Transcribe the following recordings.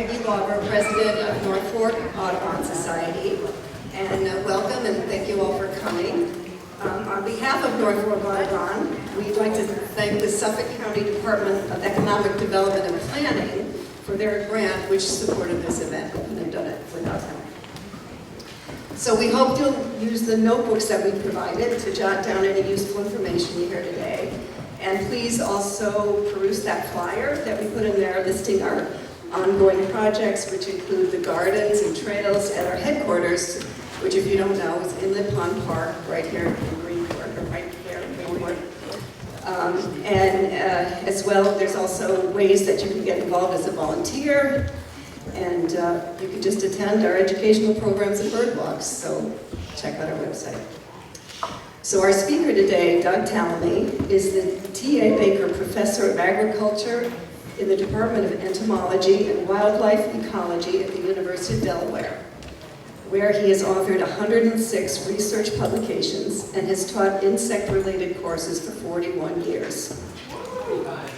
Peggy Lauber, president of North Fork Audubon Society, and welcome and thank you all for coming. On behalf of North Fork Audubon, we'd like to thank the Suffolk County Department of Economic Development and Planning for their grant which supported this event. We couldn't have done it without them. So we hope you'll use the notebooks that we provided to jot down any useful information you hear today. And please also peruse that flyer that we put in there listing our ongoing projects, which include the gardens and trails at our headquarters, which, if you don't know, is Inlet Pond Park, right here in Greenport, or right there in Greenport. As well, there's also ways that you can get involved as a volunteer, and you can just attend our educational programs and bird walks, so check out our website. So our speaker today, Doug Tallamy, is the T.A. Baker Professor of Agriculture in the Department of Entomology and Wildlife Ecology at the University of Delaware, where he has authored 106 research publications and has taught insect-related courses for 41 years. 45,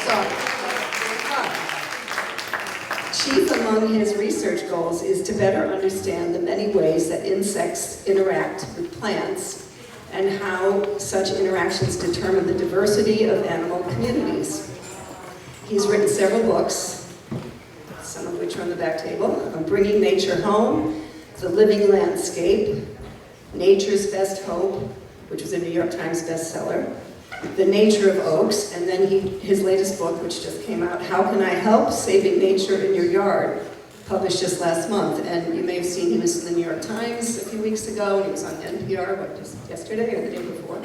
sorry. 45. Chief among his research goals is to better understand the many ways that insects interact with plants and how such interactions determine the diversity of animal communities. He's written several books, some of which are on the back table, on Bringing Nature Home, The Living Landscape, Nature's Best Hope, which was a New York Times bestseller, The Nature of Oaks, and then his latest book, which just came out, How Can I Help? Saving Nature in Your Yard, published just last month. And you may have seen he was in the New York Times a few weeks ago, and he was on NPR, just yesterday or the day before.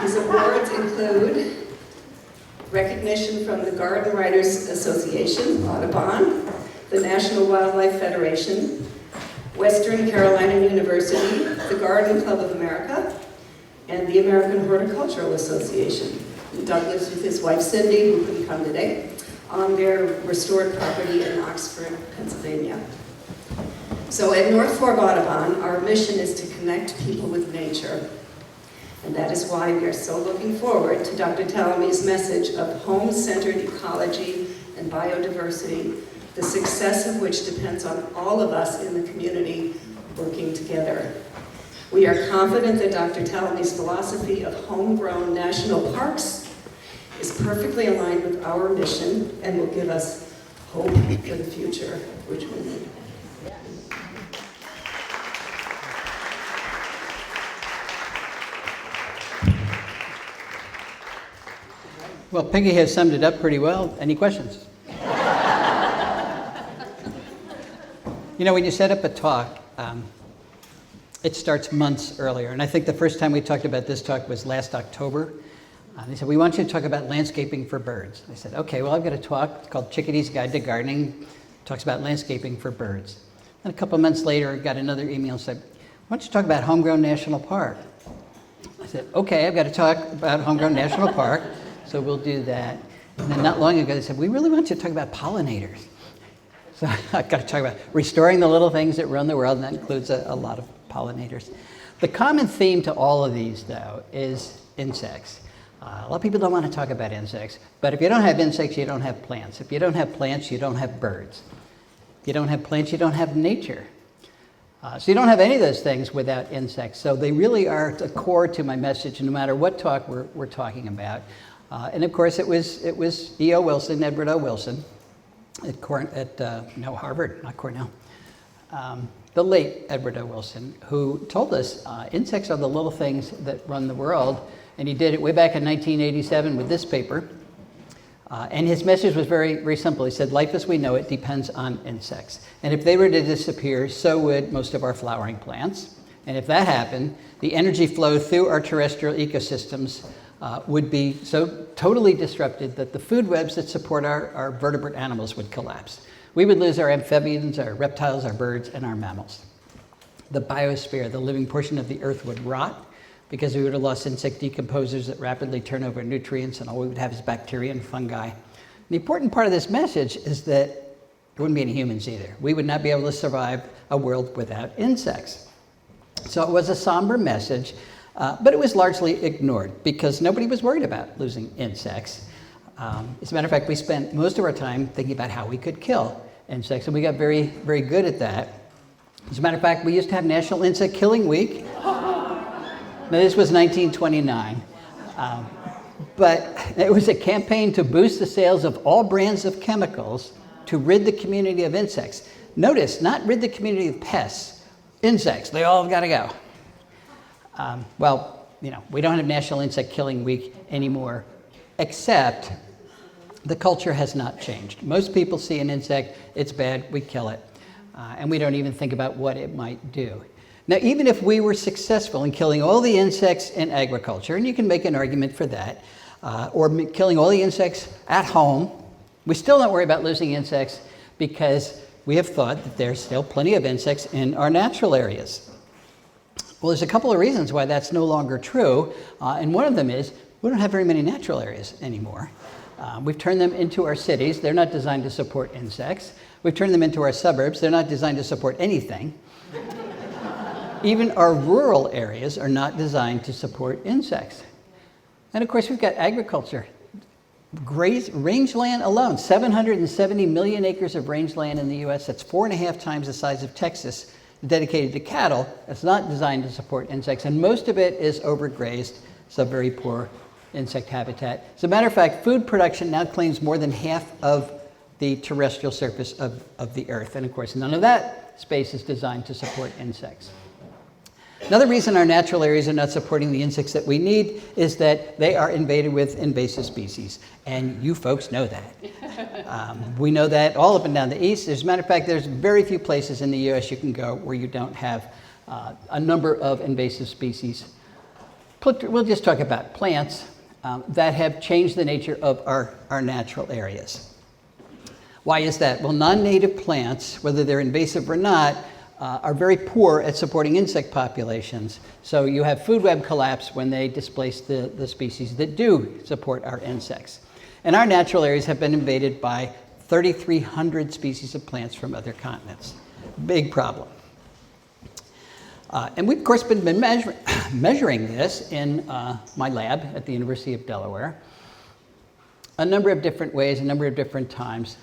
His awards include recognition from the Garden Writers Association, Audubon, the National Wildlife Federation, Western Carolina University, the Garden Club of America, and the American Horticultural Association. Doug lives with his wife Cindy, who couldn't come today, on their restored property in Oxford, Pennsylvania. So at North Fork Audubon, our mission is to connect people with nature. And that is why we are so looking forward to Dr. Tallamy's message of home-centered ecology and biodiversity, the success of which depends on all of us in the community working together. We are confident that Dr. Tallamy's philosophy of homegrown national parks is perfectly aligned with our mission and will give us hope for the future, which we need. Well, Peggy has summed it up pretty well. Any questions? You know, when you set up a talk, it starts months earlier. And I think the first time we talked about this talk was last October. They said, we want you to talk about landscaping for birds. I said, okay, well, I've got a talk. It's called Chickadee's Guide to Gardening. It talks about landscaping for birds. And a couple months later, I got another email and said, why don't you talk about Homegrown National Park? I said, okay, I've got to talk about Homegrown National Park. So we'll do that. And then not long ago, they said, we really want you to talk about pollinators. So I've got to talk about restoring the little things that run the world, and that includes a lot of pollinators. The common theme to all of these, though, is insects. A lot of people don't want to talk about insects, but if you don't have insects, you don't have plants. If you don't have plants, you don't have birds. If you don't have plants, you don't have nature. So you don't have any of those things without insects. So they really are the core to my message, no matter what talk we're talking about. And of course, it was E.O. Wilson, Edward O. Wilson, at Harvard, not Cornell, the late Edward O. Wilson, who told us insects are the little things that run the world. And he did it way back in 1987 with this paper. And his message was very, very simple. He said, life as we know it depends on insects. And if they were to disappear, so would most of our flowering plants. And if that happened, the energy flow through our terrestrial ecosystems would be so totally disrupted that the food webs that support our vertebrate animals would collapse. We would lose our amphibians, our reptiles, our birds, and our mammals. The biosphere, the living portion of the earth, would rot because we would have lost insect decomposers that rapidly turn over nutrients, and all we would have is bacteria and fungi. The important part of this message is that there wouldn't be any humans either. We would not be able to survive a world without insects. So it was a somber message, but it was largely ignored because nobody was worried about losing insects. As a matter of fact, we spent most of our time thinking about how we could kill insects, and we got very, very good at that. As a matter of fact, we used to have National Insect Killing Week. Now, this was 1929. But it was a campaign to boost the sales of all brands of chemicals to rid the community of insects. Notice, not rid the community of pests, insects. They all got to go. We don't have National Insect Killing Week anymore, except the culture has not changed. Most people see an insect, it's bad, we kill it. And we don't even think about what it might do. Now, even if we were successful in killing all the insects in agriculture, and you can make an argument for that, or killing all the insects at home, we still don't worry about losing insects because we have thought that there's still plenty of insects in our natural areas. Well, there's a couple of reasons why that's no longer true, and one of them is we don't have very many natural areas anymore. We've turned them into our cities. They're not designed to support insects. We've turned them into our suburbs. They're not designed to support anything. Even our rural areas are not designed to support insects. And of course, we've got agriculture. Rangeland alone, 770 million acres of rangeland in the US. That's 4.5 times the size of Texas, dedicated to cattle. It's not designed to support insects. And most of it is overgrazed, so very poor insect habitat. As a matter of fact, food production now claims more than half of the terrestrial surface of the earth. And of course, none of that space is designed to support insects. Another reason our natural areas are not supporting the insects that we need is that they are invaded with invasive species. And you folks know that. We know that all up and down the east. As a matter of fact, there's very few places in the US you can go where you don't have a number of invasive species. We'll just talk about plants that have changed the nature of our natural areas. Why is that? Well, non-native plants, whether they're invasive or not, are very poor at supporting insect populations. So you have food web collapse when they displace the species that do support our insects. And our natural areas have been invaded by 3,300 species of plants from other continents. Big problem. And we've, of course, been measuring this in my lab at the University of Delaware. A number of different ways, a number of different times.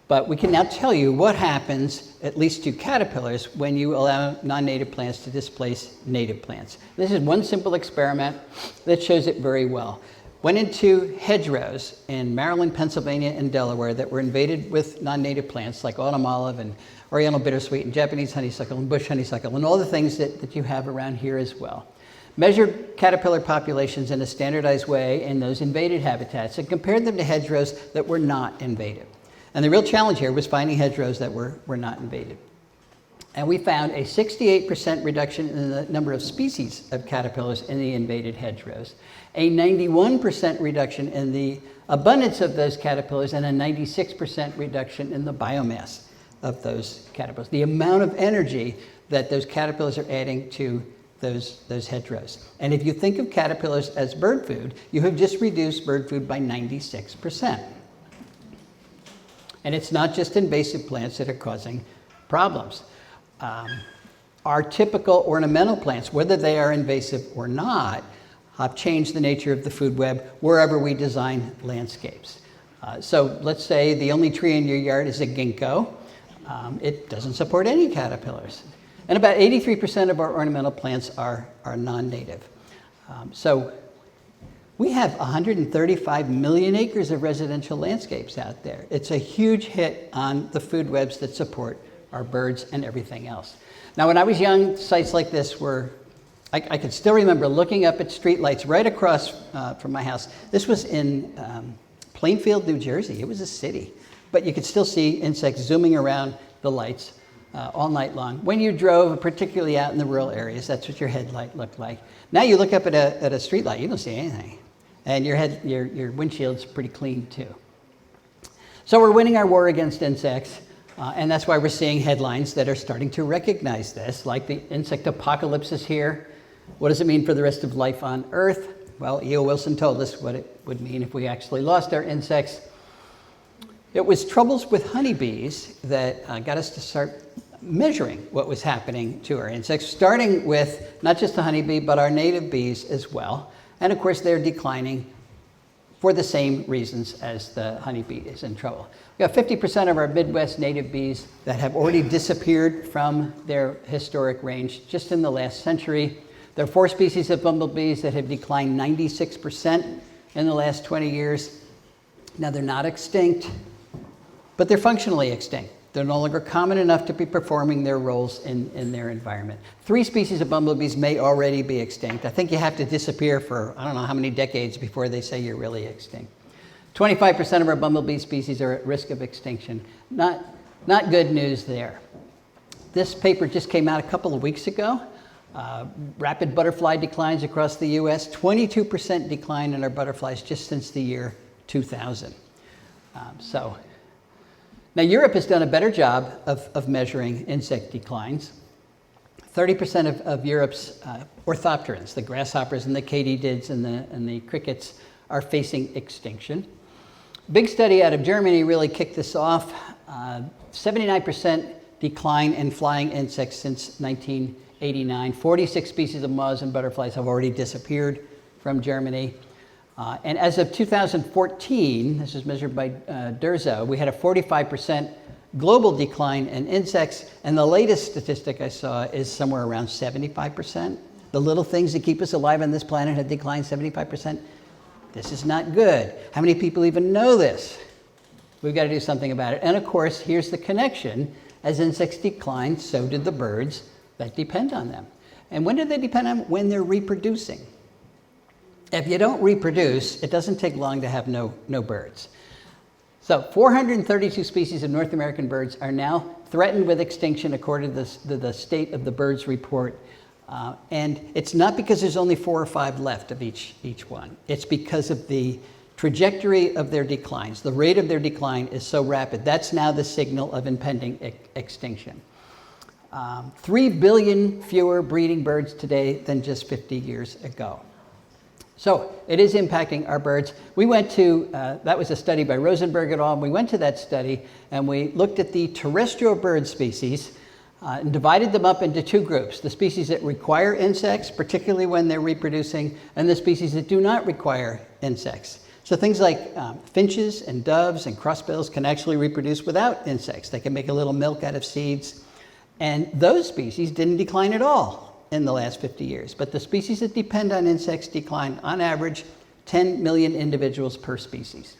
But we can now tell you what happens, at least to caterpillars, when you allow non-native plants to displace native plants. This is one simple experiment that shows it very well. Went into hedgerows in Maryland, Pennsylvania, and Delaware that were invaded with non-native plants like autumn olive and oriental bittersweet and Japanese honeysuckle and bush honeysuckle and all the things that you have around here as well. Measured caterpillar populations in a standardized way in those invaded habitats and compared them to hedgerows that were not invaded. And the real challenge here was finding hedgerows that were not invaded. And we found a 68% reduction in the number of species of caterpillars in the invaded hedgerows, a 91% reduction in the abundance of those caterpillars, and a 96% reduction in the biomass of those caterpillars. The amount of energy that those caterpillars are adding to those hedgerows. And if you think of caterpillars as bird food, you have just reduced bird food by 96%. And it's not just invasive plants that are causing problems. Our typical ornamental plants, whether they are invasive or not, have changed the nature of the food web wherever we design landscapes. So let's say the only tree in your yard is a ginkgo. It doesn't support any caterpillars. And about 83% of our ornamental plants are non-native. So we have 135 million acres of residential landscapes out there. It's a huge hit on the food webs that support our birds and everything else. Now, when I was young, sites like this were, I could still remember looking up at streetlights right across from my house. This was in Plainfield, New Jersey. It was a city. But you could still see insects zooming around the lights all night long. When you drove, particularly out in the rural areas, that's what your headlight looked like. Now you look up at a streetlight, you don't see anything. And your windshield's pretty clean too. So we're winning our war against insects, and that's why we're seeing headlines that are starting to recognize this, like the insect apocalypse is here. What does it mean for the rest of life on Earth? Well, E.O. Wilson told us what it would mean if we actually lost our insects. It was troubles with honeybees that got us to start measuring what was happening to our insects, starting with not just the honeybee, but our native bees as well. And of course, they're declining for the same reasons as the honeybee is in trouble. We have 50% of our Midwest native bees that have already disappeared from their historic range just in the last century. There are 4 species of bumblebees that have declined 96% in the last 20 years. Now, they're not extinct, but they're functionally extinct. They're no longer common enough to be performing their roles in their environment. 3 species of bumblebees may already be extinct. I think you have to disappear for I don't know how many decades before they say you're really extinct. 25% of our bumblebee species are at risk of extinction. Not good news there. This paper just came out a couple of weeks ago. Rapid butterfly declines across the US, 22% decline in our butterflies just since the year 2000. Now, Europe has done a better job of measuring insect declines. 30% of Europe's orthopterans, the grasshoppers and the katydids and the crickets, are facing extinction. Big study out of Germany really kicked this off. 79% decline in flying insects since 1989. 46 species of moths and butterflies have already disappeared from Germany. And as of 2014, this is measured by Durzo, we had a 45% global decline in insects, and the latest statistic I saw is somewhere around 75%. The little things that keep us alive on this planet have declined 75%. This is not good. How many people even know this? We've got to do something about it. And of course, here's the connection. As insects decline, so did the birds that depend on them. And when do they depend on them? When they're reproducing. If you don't reproduce, it doesn't take long to have no birds. So 432 species of North American birds are now threatened with extinction according to the State of the Birds report. And it's not because there's only 4 or 5 left of each one. It's because of the trajectory of their declines. The rate of their decline is so rapid. That's now the signal of impending extinction. 3 billion fewer breeding birds today than just 50 years ago. So it is impacting our birds. We went to, that was a study by Rosenberg et al. We went to that study and we looked at the terrestrial bird species and divided them up into 2 groups. The species that require insects, particularly when they're reproducing, and the species that do not require insects. So things like finches and doves and crossbills can actually reproduce without insects. They can make a little milk out of seeds. And those species didn't decline at all in the last 50 years. But the species that depend on insects decline, on average, 10 million individuals per species.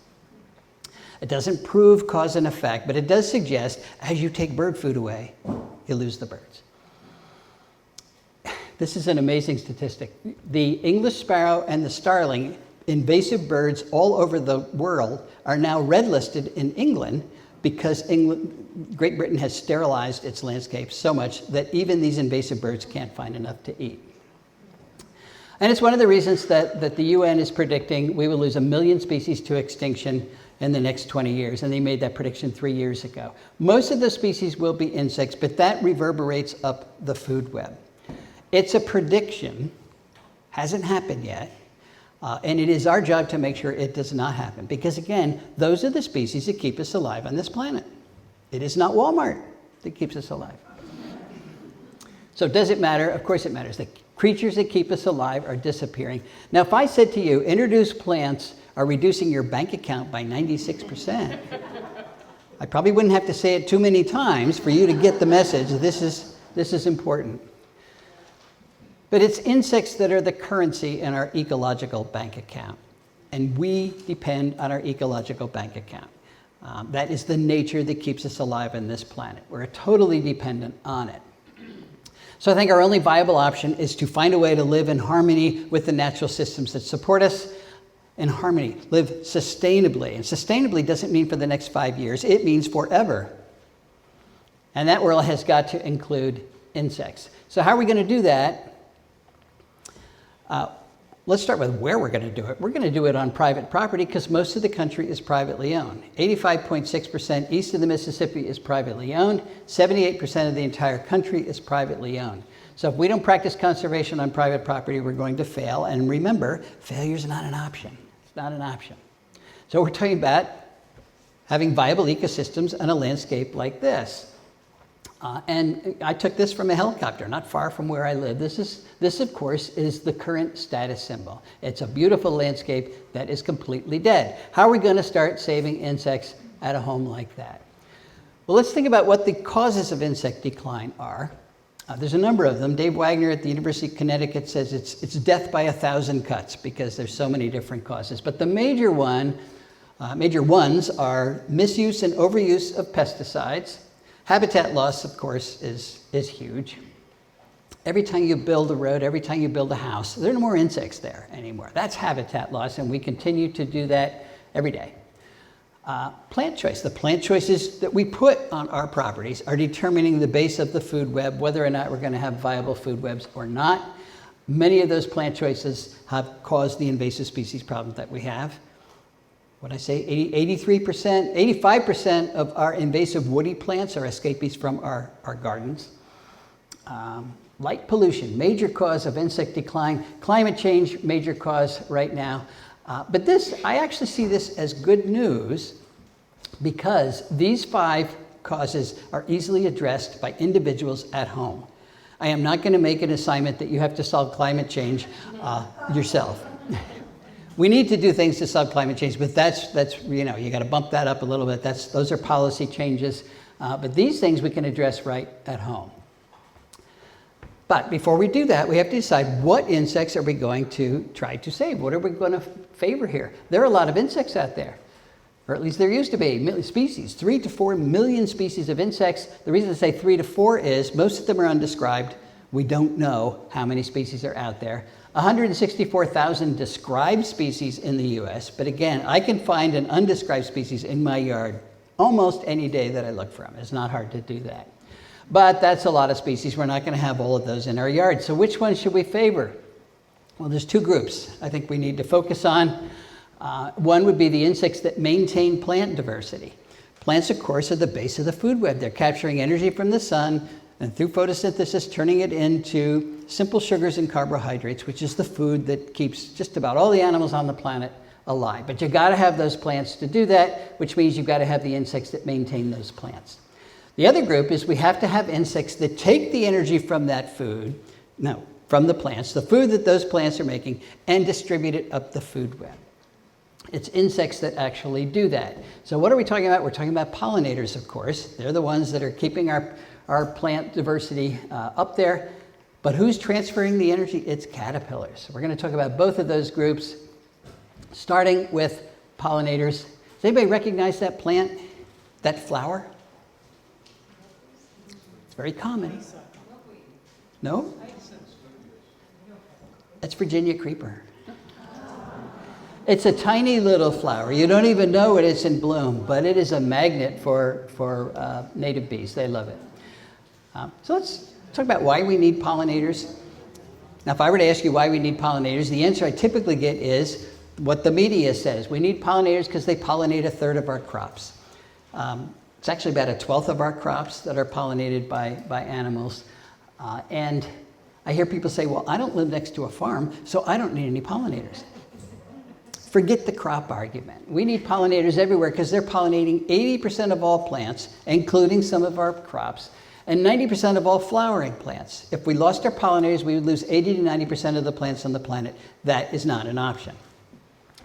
It doesn't prove cause and effect, but it does suggest as you take bird food away, you lose the birds. This is an amazing statistic. The English sparrow and the starling, invasive birds all over the world, are now red listed in England because Great Britain has sterilized its landscapes so much that even these invasive birds can't find enough to eat. And it's one of the reasons that the UN is predicting we will lose 1 million species to extinction in the next 20 years, and they made that prediction 3 years ago. Most of the species will be insects, but that reverberates up the food web. It's a prediction, hasn't happened yet, and it is our job to make sure it does not happen. Because again, those are the species that keep us alive on this planet. It is not Walmart that keeps us alive. So does it matter? Of course it matters. The creatures that keep us alive are disappearing. Now, if I said to you, introduced plants are reducing your bank account by 96%, I probably wouldn't have to say it too many times for you to get the message. This is important. But it's insects that are the currency in our ecological bank account. And we depend on our ecological bank account. That is the nature that keeps us alive on this planet. We're totally dependent on it. So I think our only viable option is to find a way to live in harmony with the natural systems that support us. In harmony, live sustainably. And sustainably doesn't mean for the next 5 years. It means forever. And that world has got to include insects. So how are we going to do that? Let's start with where we're going to do it. We're going to do it on private property because most of the country is privately owned. 85.6% east of the Mississippi is privately owned. 78% of the entire country is privately owned. So if we don't practice conservation on private property, we're going to fail. And remember, failure is not an option. It's not an option. So we're talking about having viable ecosystems on a landscape like this. And I took this from a helicopter, not far from where I live. This of course, is the current status symbol. It's a beautiful landscape that is completely dead. How are we going to start saving insects at a home like that? Well, let's think about what the causes of insect decline are. There's a number of them. Dave Wagner at the University of Connecticut says it's death by 1,000 cuts because there's so many different causes. But the major ones are misuse and overuse of pesticides. Habitat loss, of course, is huge. Every time you build a road, every time you build a house, there are no more insects there anymore. That's habitat loss, and we continue to do that every day. Plant choice. The plant choices that we put on our properties are determining the base of the food web, whether or not we're going to have viable food webs or not. Many of those plant choices have caused the invasive species problem that we have. What I say, 85% of our invasive woody plants are escapees from our gardens. Light pollution, major cause of insect decline. Climate change, major cause right now. But I actually see this as good news because these 5 causes are easily addressed by individuals at home. I am not going to make an assignment that you have to solve climate change yourself. We need to do things to solve climate change, but that's you got to bump that up a little bit. Those are policy changes. But these things we can address right at home. But before we do that, we have to decide what insects are we going to try to save? What are we going to favor here? There are a lot of insects out there, or at least there used to be species, 3 to 4 million species of insects. The reason I say 3 to 4 is most of them are undescribed. We don't know how many species are out there. 164,000 described species in the US, but again, I can find an undescribed species in my yard almost any day that I look for them. It's not hard to do that. But that's a lot of species. We're not going to have all of those in our yard. So which ones should we favor? Well, there's 2 groups I think we need to focus on. One would be the insects that maintain plant diversity. Plants, of course, are the base of the food web. They're capturing energy from the sun and through photosynthesis turning it into simple sugars and carbohydrates, which is the food that keeps just about all the animals on the planet alive. But you've got to have those plants to do that, which means you've got to have the insects that maintain those plants. The other group is we have to have insects that take the energy from that food, from the plants, the food that those plants are making, and distribute it up the food web. It's insects that actually do that. So what are we talking about? We're talking about pollinators, of course. They're the ones that are keeping our plant diversity up there. But who's transferring the energy? It's caterpillars. We're going to talk about both of those groups, starting with pollinators. Does anybody recognize that plant, that flower? It's very common. No? That's Virginia creeper. It's a tiny little flower. You don't even know it is in bloom, but it is a magnet for native bees. They love it. So let's talk about why we need pollinators. Now, if I were to ask you why we need pollinators, the answer I typically get is what the media says. We need pollinators because they pollinate 1/3 of our crops. It's actually about 1/12 of our crops that are pollinated by animals. And I hear people say, well, I don't live next to a farm, so I don't need any pollinators. Forget the crop argument. We need pollinators everywhere because they're pollinating 80% of all plants, including some of our crops, and 90% of all flowering plants. If we lost our pollinators, we would lose 80 to 90% of the plants on the planet. That is not an option.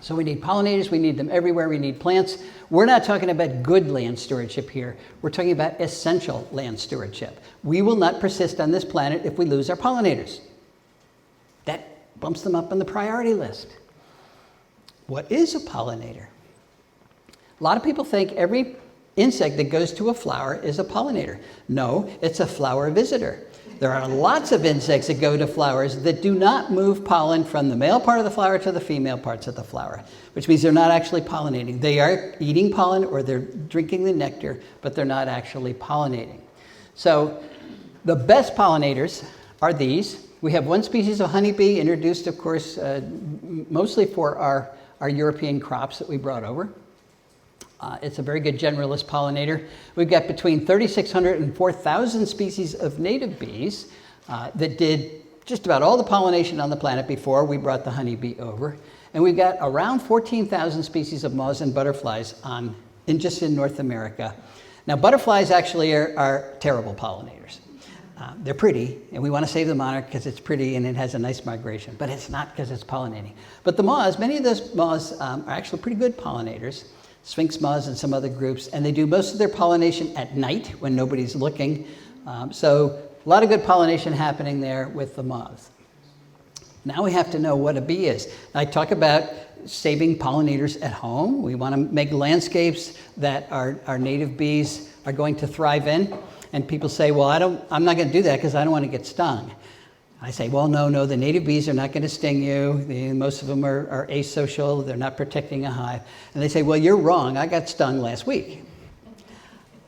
So we need pollinators, we need them everywhere, we need plants. We're not talking about good land stewardship here. We're talking about essential land stewardship. We will not persist on this planet if we lose our pollinators. That bumps them up on the priority list. What is a pollinator? A lot of people think every insect that goes to a flower is a pollinator. No, it's a flower visitor. There are lots of insects that go to flowers that do not move pollen from the male part of the flower to the female parts of the flower, which means they're not actually pollinating. They are eating pollen or they're drinking the nectar, but they're not actually pollinating. So the best pollinators are these. We have one species of honeybee introduced, of course, mostly for our European crops that we brought over. It's a very good generalist pollinator. We've got between 3,600 and 4,000 species of native bees that did just about all the pollination on the planet before we brought the honeybee over. And we've got around 14,000 species of moths and butterflies just in North America. Now, butterflies actually are terrible pollinators. They're pretty, and we want to save the monarch because it's pretty and it has a nice migration, but it's not because it's pollinating. But the moths, many of those moths are actually pretty good pollinators, sphinx moths and some other groups, and they do most of their pollination at night when nobody's looking. So a lot of good pollination happening there with the moths. Now we have to know what a bee is. I talk about saving pollinators at home. We want to make landscapes that our native bees are going to thrive in. And people say, well, I'm not going to do that because I don't want to get stung. I say, well, no, the native bees are not going to sting you. Most of them are asocial. They're not protecting a hive. And they say, well, you're wrong. I got stung last week.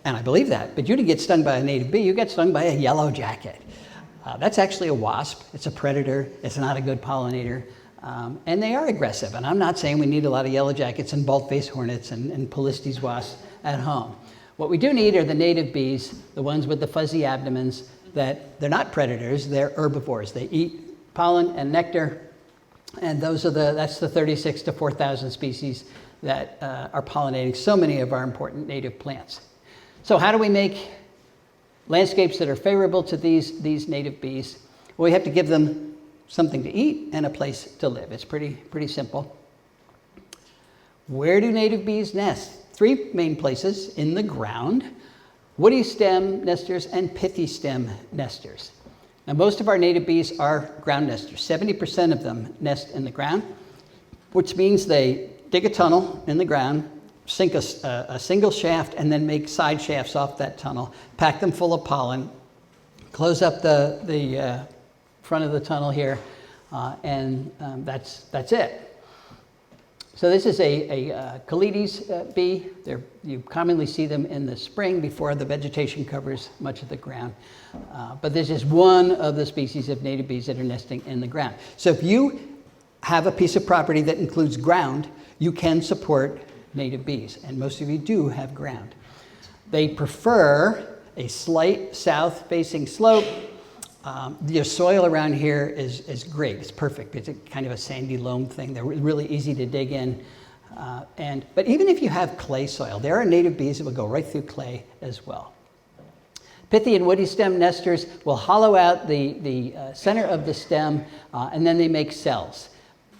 And I believe that. But you didn't get stung by a native bee. You got stung by a yellow jacket. That's actually a wasp. It's a predator. It's not a good pollinator. And they are aggressive. And I'm not saying we need a lot of yellow jackets and bald-faced hornets and Polistes wasps at home. What we do need are the native bees, the ones with the fuzzy abdomens, that they're not predators, they're herbivores. They eat pollen and nectar, and that's the 36 to 4,000 species that are pollinating so many of our important native plants. So how do we make landscapes that are favorable to these native bees? Well, we have to give them something to eat and a place to live. It's pretty simple. Where do native bees nest? 3 main places: in the ground, woody stem nesters, and pithy stem nesters. Now, most of our native bees are ground nesters. 70% of them nest in the ground, which means they dig a tunnel in the ground, sink a single shaft, and then make side shafts off that tunnel, pack them full of pollen, close up the front of the tunnel here, and that's it. So this is a Calides bee. You commonly see them in the spring before the vegetation covers much of the ground. But this is one of the species of native bees that are nesting in the ground. So if you have a piece of property that includes ground, you can support native bees, and most of you do have ground. They prefer a slight south-facing slope. The soil around here is great. It's perfect. It's kind of a sandy loam thing. They're really easy to dig in. But even if you have clay soil, there are native bees that will go right through clay as well. Pithy and woody stem nesters will hollow out the center of the stem, and then they make cells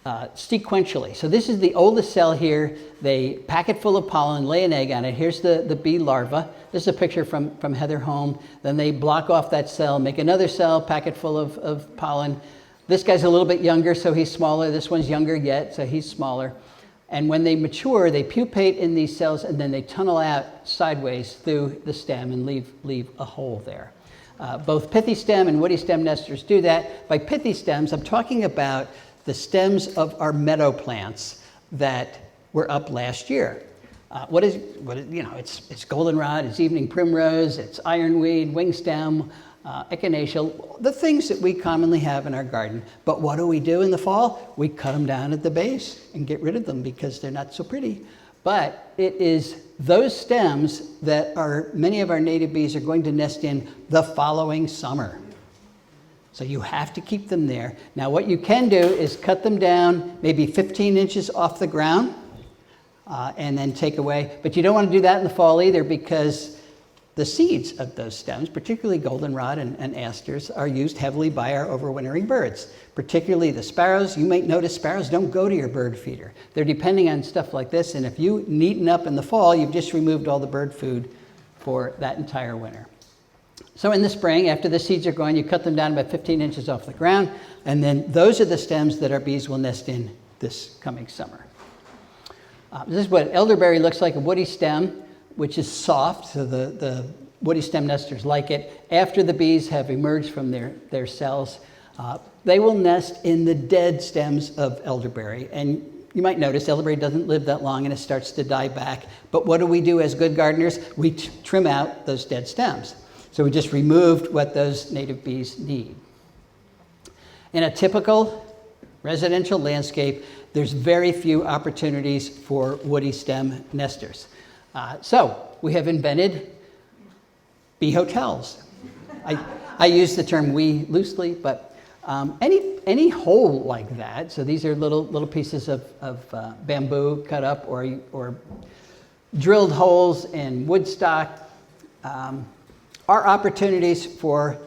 sequentially. So this is the oldest cell here. They pack it full of pollen, lay an egg on it. Here's the bee larva. This is a picture from Heather Home. Then they block off that cell, make another cell, pack it full of pollen. This guy's a little bit younger, so he's smaller. This one's younger yet, so he's smaller. And when they mature, they pupate in these cells, and then they tunnel out sideways through the stem and leave a hole there. Both pithy stem and woody stem nesters do that. By pithy stems, I'm talking about the stems of our meadow plants that were up last year. It's goldenrod, it's evening primrose, it's ironweed, wingstem, echinacea, the things that we commonly have in our garden. But what do we do in the fall? We cut them down at the base and get rid of them because they're not so pretty. But it is those stems that many of our native bees are going to nest in the following summer. So you have to keep them there. Now what you can do is cut them down maybe 15 inches off the ground and then take away. But you don't want to do that in the fall either, because the seeds of those stems, particularly goldenrod and asters, are used heavily by our overwintering birds, particularly the sparrows. You might notice sparrows don't go to your bird feeder. They're depending on stuff like this, and if you neaten up in the fall, you've just removed all the bird food for that entire winter. So in the spring, after the seeds are gone, you cut them down about 15 inches off the ground, and then those are the stems that our bees will nest in this coming summer. This is what elderberry looks like, a woody stem, which is soft, so the woody stem nesters like it. After the bees have emerged from their cells, they will nest in the dead stems of elderberry. And you might notice elderberry doesn't live that long and it starts to die back. But what do we do as good gardeners? We trim out those dead stems. So we just removed what those native bees need. In a typical residential landscape, there's very few opportunities for woody stem nesters. So we have invented bee hotels. I use the term "we" loosely, but any hole like that. So these are little pieces of bamboo cut up or drilled holes in wood stock. are opportunities for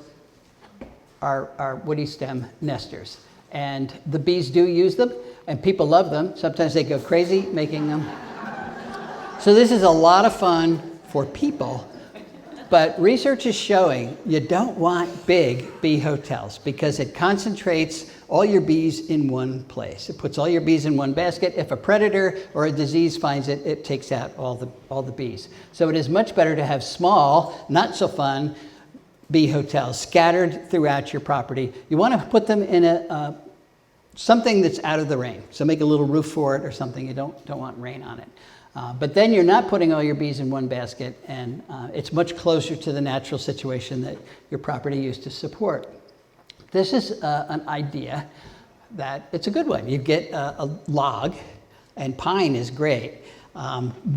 our woody stem nesters. And the bees do use them, and people love them. Sometimes they go crazy making them. So this is a lot of fun for people, but research is showing you don't want big bee hotels because it concentrates all your bees in one place. It puts all your bees in one basket. If a predator or a disease finds it, it takes out all the bees. So it is much better to have small, not so fun bee hotels scattered throughout your property. You want to put them in something that's out of the rain. So make a little roof for it or something. You don't want rain on it. But then you're not putting all your bees in one basket, and it's much closer to the natural situation that your property used to support. This is an idea that it's a good one. You get a log, and pine is great.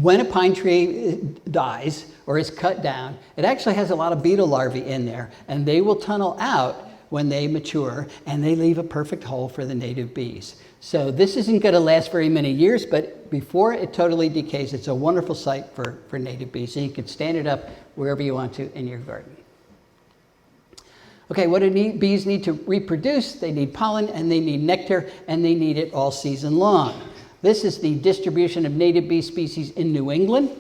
When a pine tree dies or is cut down, it actually has a lot of beetle larvae in there, and they will tunnel out when they mature, and they leave a perfect hole for the native bees. So this isn't going to last very many years, but before it totally decays, it's a wonderful site for native bees, and you can stand it up wherever you want to in your garden. Okay, what do bees need to reproduce? They need pollen, and they need nectar, and they need it all season long. This is the distribution of native bee species in New England.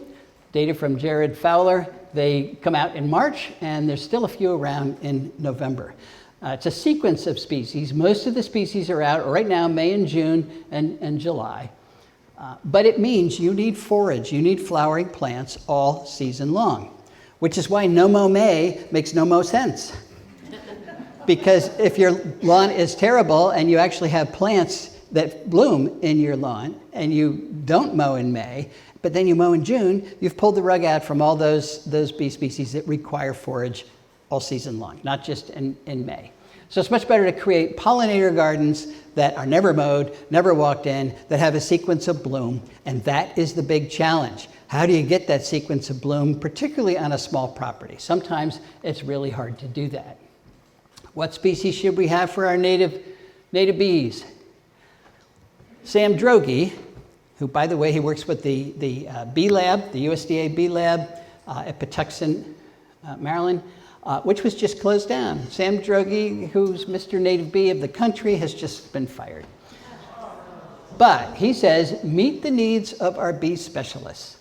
Data from Jared Fowler. They come out in March, and there's still a few around in November. It's a sequence of species. Most of the species are out right now, May and June and July. But it means you need forage, you need flowering plants all season long, which is why no mow May makes no mow sense. Because if your lawn is terrible and you actually have plants that bloom in your lawn and you don't mow in May, but then you mow in June, you've pulled the rug out from all those bee species that require forage all season long, not just in May. So it's much better to create pollinator gardens that are never mowed, never walked in, that have a sequence of bloom, and that is the big challenge. How do you get that sequence of bloom, particularly on a small property? Sometimes it's really hard to do that. What species should we have for our native bees? Sam Droege, who, by the way, he works with the Bee Lab, the USDA Bee Lab at Patuxent, Maryland, which was just closed down. Sam Droege, who's Mr. Native Bee of the country, has just been fired. But he says, meet the needs of our bee specialists,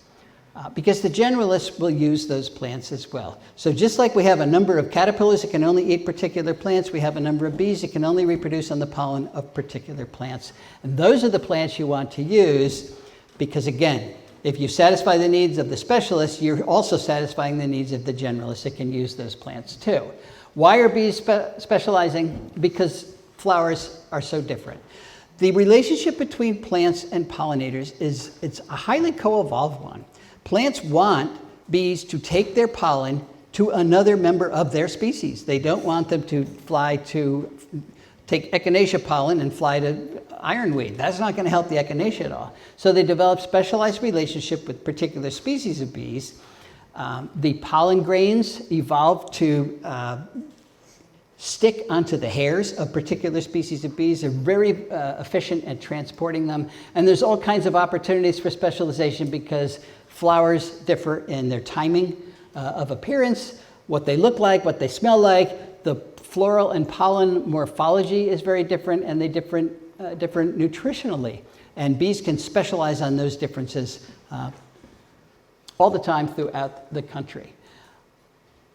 because the generalists will use those plants as well. So just like we have a number of caterpillars that can only eat particular plants, we have a number of bees that can only reproduce on the pollen of particular plants. And those are the plants you want to use because, again, if you satisfy the needs of the specialists, you're also satisfying the needs of the generalists that can use those plants too. Why are bees specializing? Because flowers are so different. The relationship between plants and pollinators it's a highly co-evolved one. Plants want bees to take their pollen to another member of their species. They don't want them to take echinacea pollen and fly to ironweed. That's not going to help the echinacea at all. So they develop specialized relationship with particular species of bees. The pollen grains evolved to stick onto the hairs of particular species of bees. They're very efficient at transporting them. And there's all kinds of opportunities for specialization because flowers differ in their timing of appearance, what they look like, what they smell like. The floral and pollen morphology is very different, and they different nutritionally. And bees can specialize on those differences all the time throughout the country.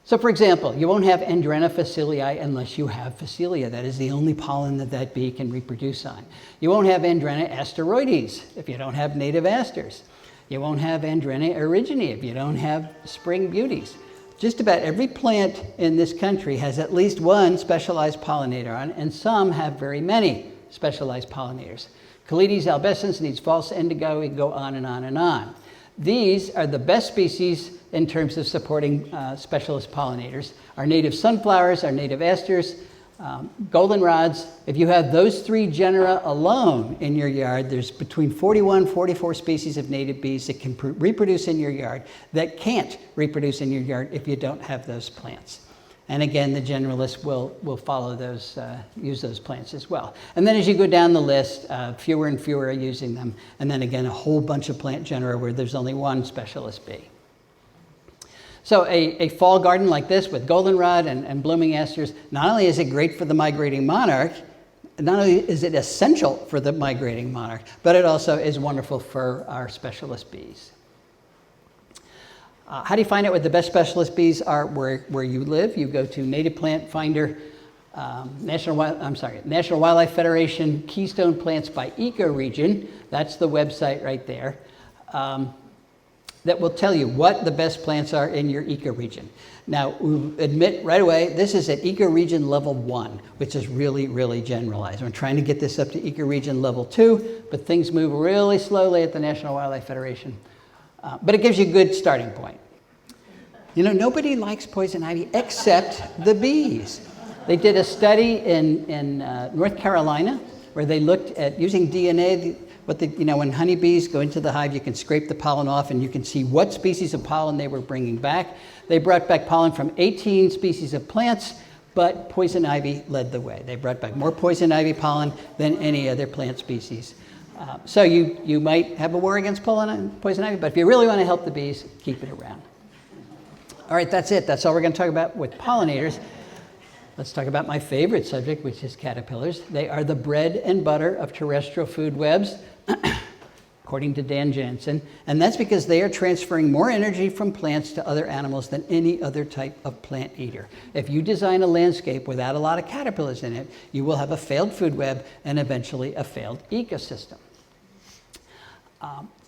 So for example, you won't have Andrena facilii unless you have Phacelia. That is the only pollen that bee can reproduce on. You won't have Andrena asteroides if you don't have native asters. You won't have Andrena origine if you don't have spring beauties. Just about every plant in this country has at least one specialized pollinator on, and some have very many specialized pollinators. Calides albescens needs false indigo. We can go on and on and on. These are the best species in terms of supporting specialist pollinators. Our native sunflowers, our native asters, goldenrods. If you have those three genera alone in your yard, there's between 41 and 44 species of native bees that can reproduce in your yard that can't reproduce in your yard if you don't have those plants. And again, the generalists will follow those, use those plants as well. And then as you go down the list, fewer and fewer are using them. And then again, a whole bunch of plant genera where there's only one specialist bee. So a fall garden like this with goldenrod and blooming asters, not only is it great for the migrating monarch, not only is it essential for the migrating monarch, but it also is wonderful for our specialist bees. How do you find out what the best specialist bees are where you live? You go to Native Plant Finder, National Wildlife Federation, Keystone Plants by Ecoregion. That's the website right there. That will tell you what the best plants are in your ecoregion. Now, we admit right away, this is at ecoregion level 1, which is really, really generalized. We're trying to get this up to ecoregion level 2, but things move really slowly at the National Wildlife Federation. But it gives you a good starting point. You know, nobody likes poison ivy except the bees. They did a study in North Carolina where they looked at using DNA. When honeybees go into the hive, you can scrape the pollen off and you can see what species of pollen they were bringing back. They brought back pollen from 18 species of plants, but poison ivy led the way. They brought back more poison ivy pollen than any other plant species. So you might have a war against poison ivy, but if you really want to help the bees, keep it around. All right, that's it. That's all we're going to talk about with pollinators. Let's talk about my favorite subject, which is caterpillars. They are the bread and butter of terrestrial food webs, according to Dan Jansen. And that's because they are transferring more energy from plants to other animals than any other type of plant eater. If you design a landscape without a lot of caterpillars in it, you will have a failed food web and eventually a failed ecosystem.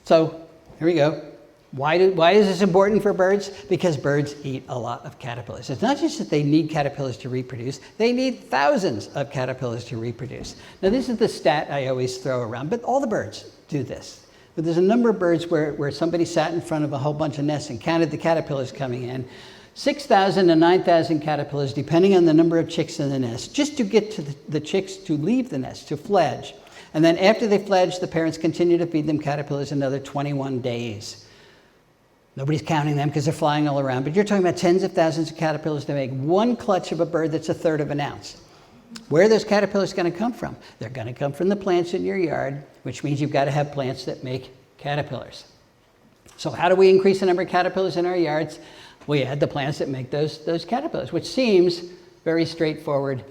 So here we go. Why is this important for birds? Because birds eat a lot of caterpillars. It's not just that they need caterpillars to reproduce, they need thousands of caterpillars to reproduce. Now this is the stat I always throw around, but all the birds do this. But there's a number of birds where somebody sat in front of a whole bunch of nests and counted the caterpillars coming in. 6,000 to 9,000 caterpillars, depending on the number of chicks in the nest, just to get to the chicks to leave the nest, to fledge. And then after they fledge, the parents continue to feed them caterpillars another 21 days. Nobody's counting them because they're flying all around, but you're talking about tens of thousands of caterpillars to make one clutch of a bird that's a third of an ounce. Where are those caterpillars going to come from? They're going to come from the plants in your yard, which means you've got to have plants that make caterpillars. So how do we increase the number of caterpillars in our yards? We add the plants that make those caterpillars, which seems very straightforward.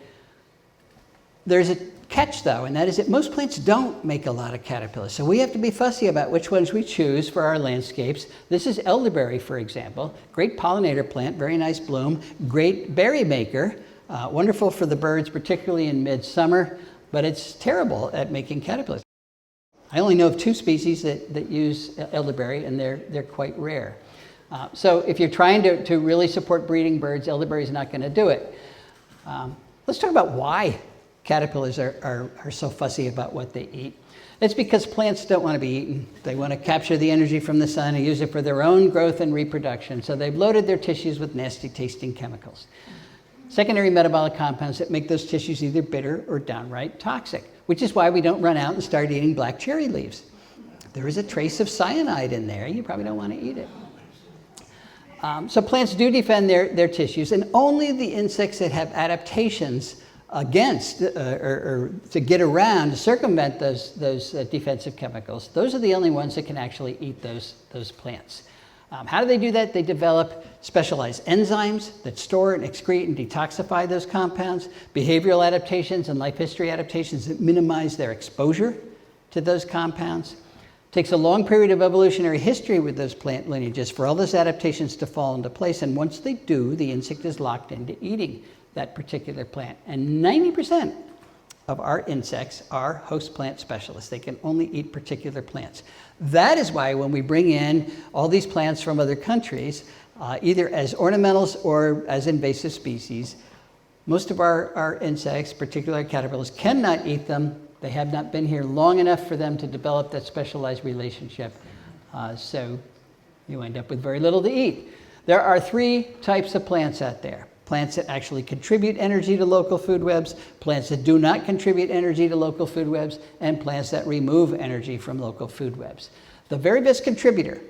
There's a catch, though, and that is that most plants don't make a lot of caterpillars. So we have to be fussy about which ones we choose for our landscapes. This is elderberry, for example. Great pollinator plant, very nice bloom. Great berry maker, wonderful for the birds, particularly in midsummer, but it's terrible at making caterpillars. I only know of 2 species that use elderberry, and they're quite rare. So if you're trying to really support breeding birds, elderberry is not going to do it. Let's talk about why caterpillars are so fussy about what they eat. It's because plants don't want to be eaten. They want to capture the energy from the sun and use it for their own growth and reproduction. So they've loaded their tissues with nasty tasting chemicals. Secondary metabolic compounds that make those tissues either bitter or downright toxic, which is why we don't run out and start eating black cherry leaves. There is a trace of cyanide in there. You probably don't want to eat it. So plants do defend their tissues, and only the insects that have adaptations against or to get around, to circumvent those defensive chemicals, those are the only ones that can actually eat those plants. How do they do that? They develop specialized enzymes that store and excrete and detoxify those compounds, behavioral adaptations and life history adaptations that minimize their exposure to those compounds. It takes a long period of evolutionary history with those plant lineages for all those adaptations to fall into place, and once they do, the insect is locked into eating that particular plant. And 90% of our insects are host plant specialists. They can only eat particular plants. That is why when we bring in all these plants from other countries, either as ornamentals or as invasive species, most of our insects, particularly caterpillars, cannot eat them. They have not been here long enough for them to develop that specialized relationship. So you end up with very little to eat. There are 3 types of plants out there. Plants that actually contribute energy to local food webs, plants that do not contribute energy to local food webs, and plants that remove energy from local food webs. The very best contributor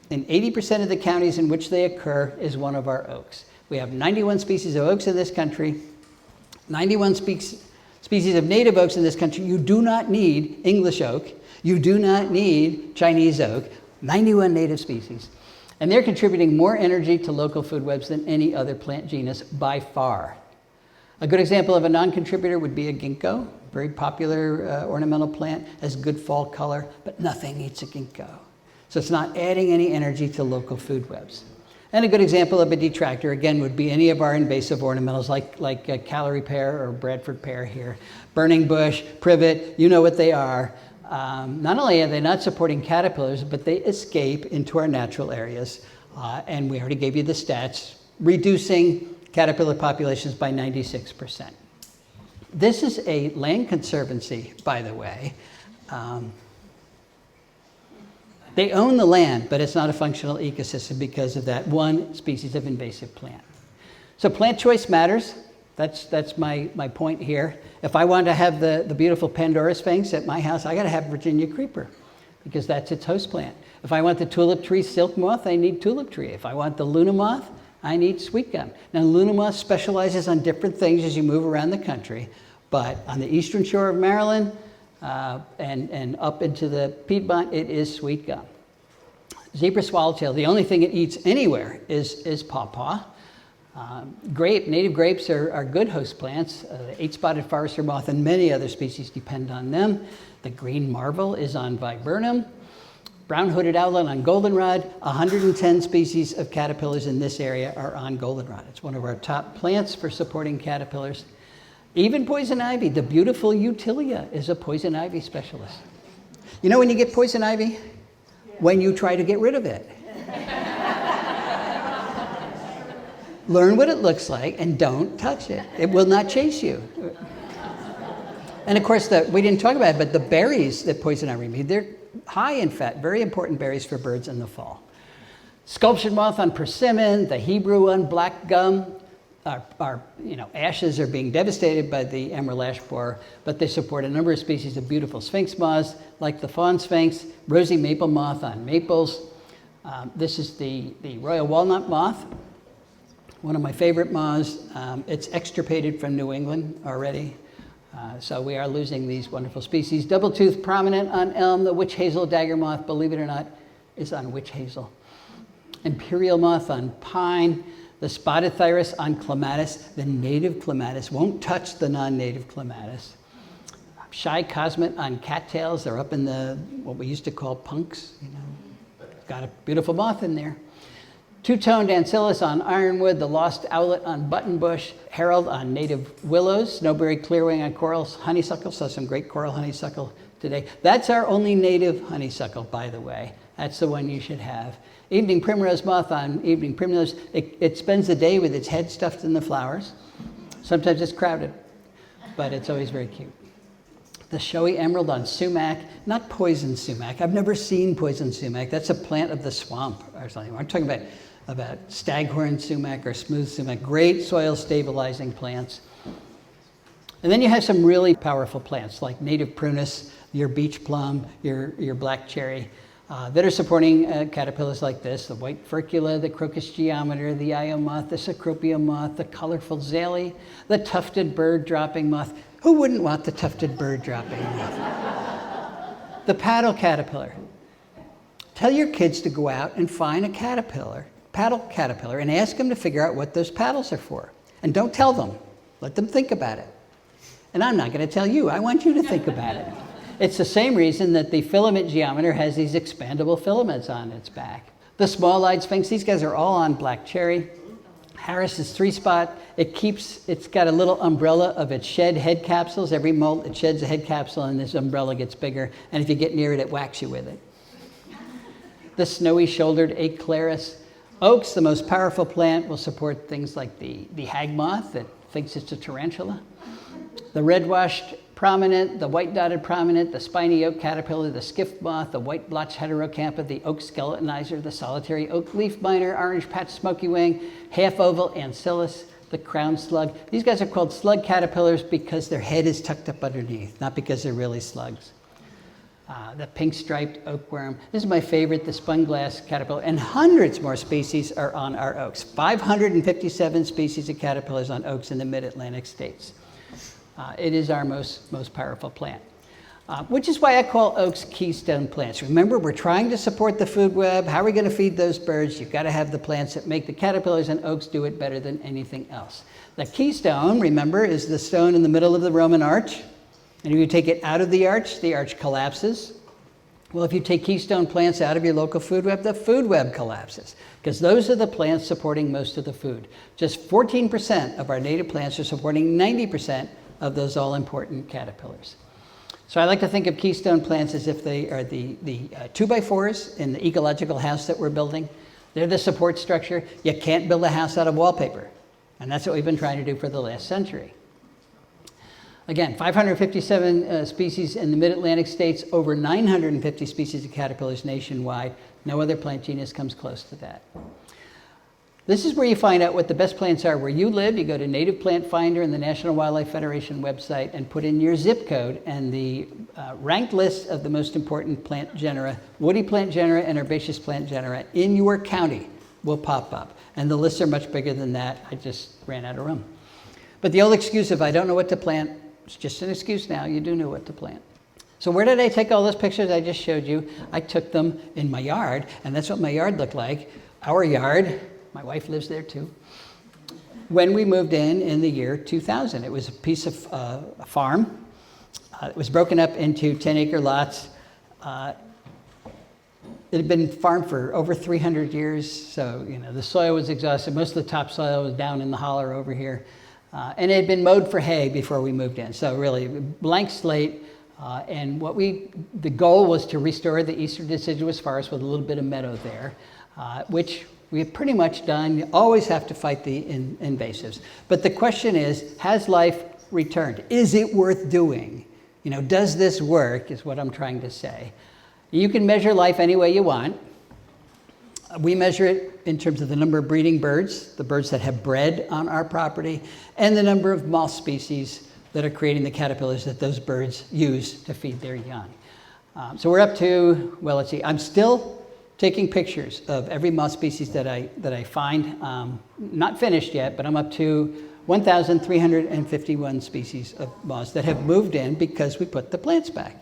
in 80% of the counties in which they occur is one of our oaks. We have 91 species of oaks in this country, 91 species of native oaks in this country. You do not need English oak. You do not need Chinese oak. 91 native species. And they're contributing more energy to local food webs than any other plant genus by far. A good example of a non-contributor would be a ginkgo, very popular ornamental plant, has good fall color, but nothing eats a ginkgo. So it's not adding any energy to local food webs. And a good example of a detractor, again, would be any of our invasive ornamentals like calorie pear or Bradford pear here. Burning bush, privet, you know what they are. Not only are they not supporting caterpillars, but they escape into our natural areas. And we already gave you the stats, reducing caterpillar populations by 96%. This is a land conservancy, by the way. They own the land, but it's not a functional ecosystem because of that one species of invasive plant. So plant choice matters. That's my point here. If I want to have the beautiful Pandora Sphinx at my house, I got to have Virginia creeper because that's its host plant. If I want the tulip tree silk moth, I need tulip tree. If I want the Luna moth, I need sweet gum. Now, Luna moth specializes on different things as you move around the country, but on the eastern shore of Maryland and up into the Piedmont, it is sweet gum. Zebra swallowtail, the only thing it eats anywhere is pawpaw. Native grapes are good host plants. The eight-spotted forester moth and many other species depend on them. The green marvel is on viburnum. Brown-hooded owlet on goldenrod. 110 species of caterpillars in this area are on goldenrod. It's one of our top plants for supporting caterpillars. Even poison ivy, the beautiful Utilia, is a poison ivy specialist. You know when you get poison ivy? When you try to get rid of it. Learn what it looks like and don't touch it. It will not chase you. And of course, we didn't talk about it, but the berries that poison ivy made, they're high in fat, very important berries for birds in the fall. Sculptured moth on persimmon, the Hebrew on black gum. Our ashes are being devastated by the emerald ash borer, but they support a number of species of beautiful sphinx moths, like the fawn sphinx, rosy maple moth on maples. This is the royal walnut moth, one of my favorite moths. It's extirpated from New England already. So we are losing these wonderful species. Double-toothed prominent on elm. The witch hazel dagger moth, believe it or not, is on witch hazel. Imperial moth on pine. The spotted thyrus on clematis. The native clematis won't touch the non-native clematis. Shy cosmet on cattails. They're up in what we used to call punks. Got a beautiful moth in there. Two-toned ancillus on ironwood, the lost owlet on buttonbush, herald on native willows, snowberry clearwing on corals, honeysuckle, so some great coral honeysuckle today. That's our only native honeysuckle, by the way. That's the one you should have. Evening primrose moth on evening primrose. It spends the day with its head stuffed in the flowers. Sometimes it's crowded, but it's always very cute. The showy emerald on sumac, not poison sumac. I've never seen poison sumac. That's a plant of the swamp or something. I'm talking about staghorn sumac or smooth sumac, great soil stabilizing plants. And then you have some really powerful plants like native prunus, your beach plum, your black cherry, that are supporting caterpillars like this, the white furcula, the crocus geometer, the io moth, the cecropia moth, the colorful zale, the tufted bird dropping moth. Who wouldn't want the tufted bird dropping moth? The paddle caterpillar. Tell your kids to go out and find a paddle caterpillar, and ask them to figure out what those paddles are for. And don't tell them. Let them think about it. And I'm not going to tell you. I want you to think about it. It's the same reason that the filament geometer has these expandable filaments on its back. The small-eyed sphinx, these guys are all on black cherry. Harris's three-spot, it's got a little umbrella of its shed head capsules. Every molt, it sheds a head capsule, and this umbrella gets bigger. And if you get near it, it whacks you with it. The snowy-shouldered eclairus. Oaks, the most powerful plant, will support things like the hag moth that thinks it's a tarantula. The red-washed prominent, the white-dotted prominent, the spiny oak caterpillar, the skiff moth, the white-blotched heterocampa, the oak skeletonizer, the solitary oak leaf miner, orange patch smoky wing, half-oval ancillus, the crown slug. These guys are called slug caterpillars because their head is tucked up underneath, not because they're really slugs. The pink-striped oakworm. This is my favorite, the spun-glass caterpillar. And hundreds more species are on our oaks. 557 species of caterpillars on oaks in the mid-Atlantic states. It is our most powerful plant. which is why I call oaks keystone plants. Remember, we're trying to support the food web. How are we going to feed those birds? You've got to have the plants that make the caterpillars, and oaks do it better than anything else. The keystone, remember, is the stone in the middle of the Roman arch. And if you take it out of the arch collapses. Well, if you take keystone plants out of your local food web, the food web collapses, because those are the plants supporting most of the food. Just 14% of our native plants are supporting 90% of those all-important caterpillars. So I like to think of keystone plants as if they are the 2x4s in the ecological house that we're building. They're the support structure. You can't build a house out of wallpaper. And that's what we've been trying to do for the last century. Again, 557 species in the mid-Atlantic states, over 950 species of caterpillars nationwide. No other plant genus comes close to that. This is where you find out what the best plants are where you live. You go to Native Plant Finder and the National Wildlife Federation website and put in your zip code, and the ranked list of the most important plant genera, woody plant genera and herbaceous plant genera in your county will pop up. And the lists are much bigger than that. I just ran out of room. But the old excuse, if I don't know what to plant, it's just an excuse now. You do know what to plant. So where did I take all those pictures I just showed you? I took them in my yard, and that's what my yard looked like. Our yard, my wife lives there too. When we moved in the year 2000, it was a piece of a farm. It was broken up into 10-acre lots. It had been farmed for over 300 years, so the soil was exhausted. Most of the topsoil was down in the holler over here. And it had been mowed for hay before we moved in. So really, blank slate. And the goal was to restore the eastern deciduous forest with a little bit of meadow there, which we have pretty much done. You always have to fight the invasives. But the question is, has life returned? Is it worth doing? Does this work, is what I'm trying to say. You can measure life any way you want. We measure it in terms of the number of breeding birds, the birds that have bred on our property, and the number of moth species that are creating the caterpillars that those birds use to feed their young. So we're up to, well, let's see, I'm still taking pictures of every moth species that I find. Not finished yet, but I'm up to 1,351 species of moths that have moved in because we put the plants back.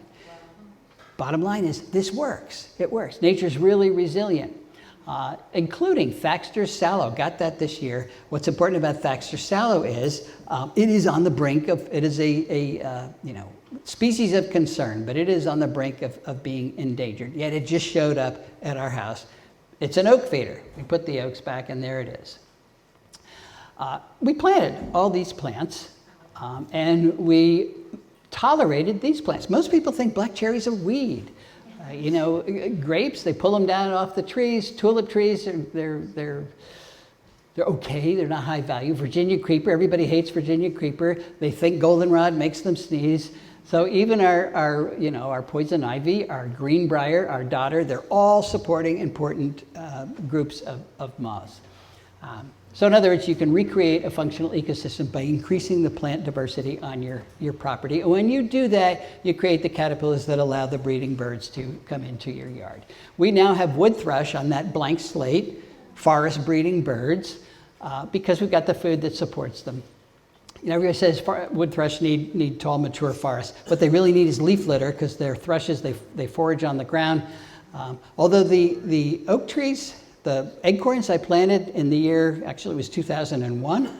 Bottom line is, this works. It works. Nature's really resilient. Including Thaxter sallow. Got that this year. What's important about Thaxter sallow is it is on the brink of, it is a species of concern, but it is on the brink of being endangered. Yet it just showed up at our house. It's an oak feeder. We put the oaks back, and there it is. We planted all these plants, and we tolerated these plants. Most people think black cherry's a weed. Grapes, they pull them down off the trees. Tulip trees, they're okay. They're not high value. Virginia creeper, everybody hates Virginia creeper. They think goldenrod makes them sneeze. So even our poison ivy, our greenbrier, our dodder, they're all supporting important groups of moths. So in other words, you can recreate a functional ecosystem by increasing the plant diversity on your property. And when you do that, you create the caterpillars that allow the breeding birds to come into your yard. We now have wood thrush on that blank slate, forest breeding birds, because we've got the food that supports them. Everybody says wood thrush need tall, mature forests. What they really need is leaf litter, because they're thrushes, they forage on the ground. Although the oak trees, the acorns I planted in the year, actually it was 2001,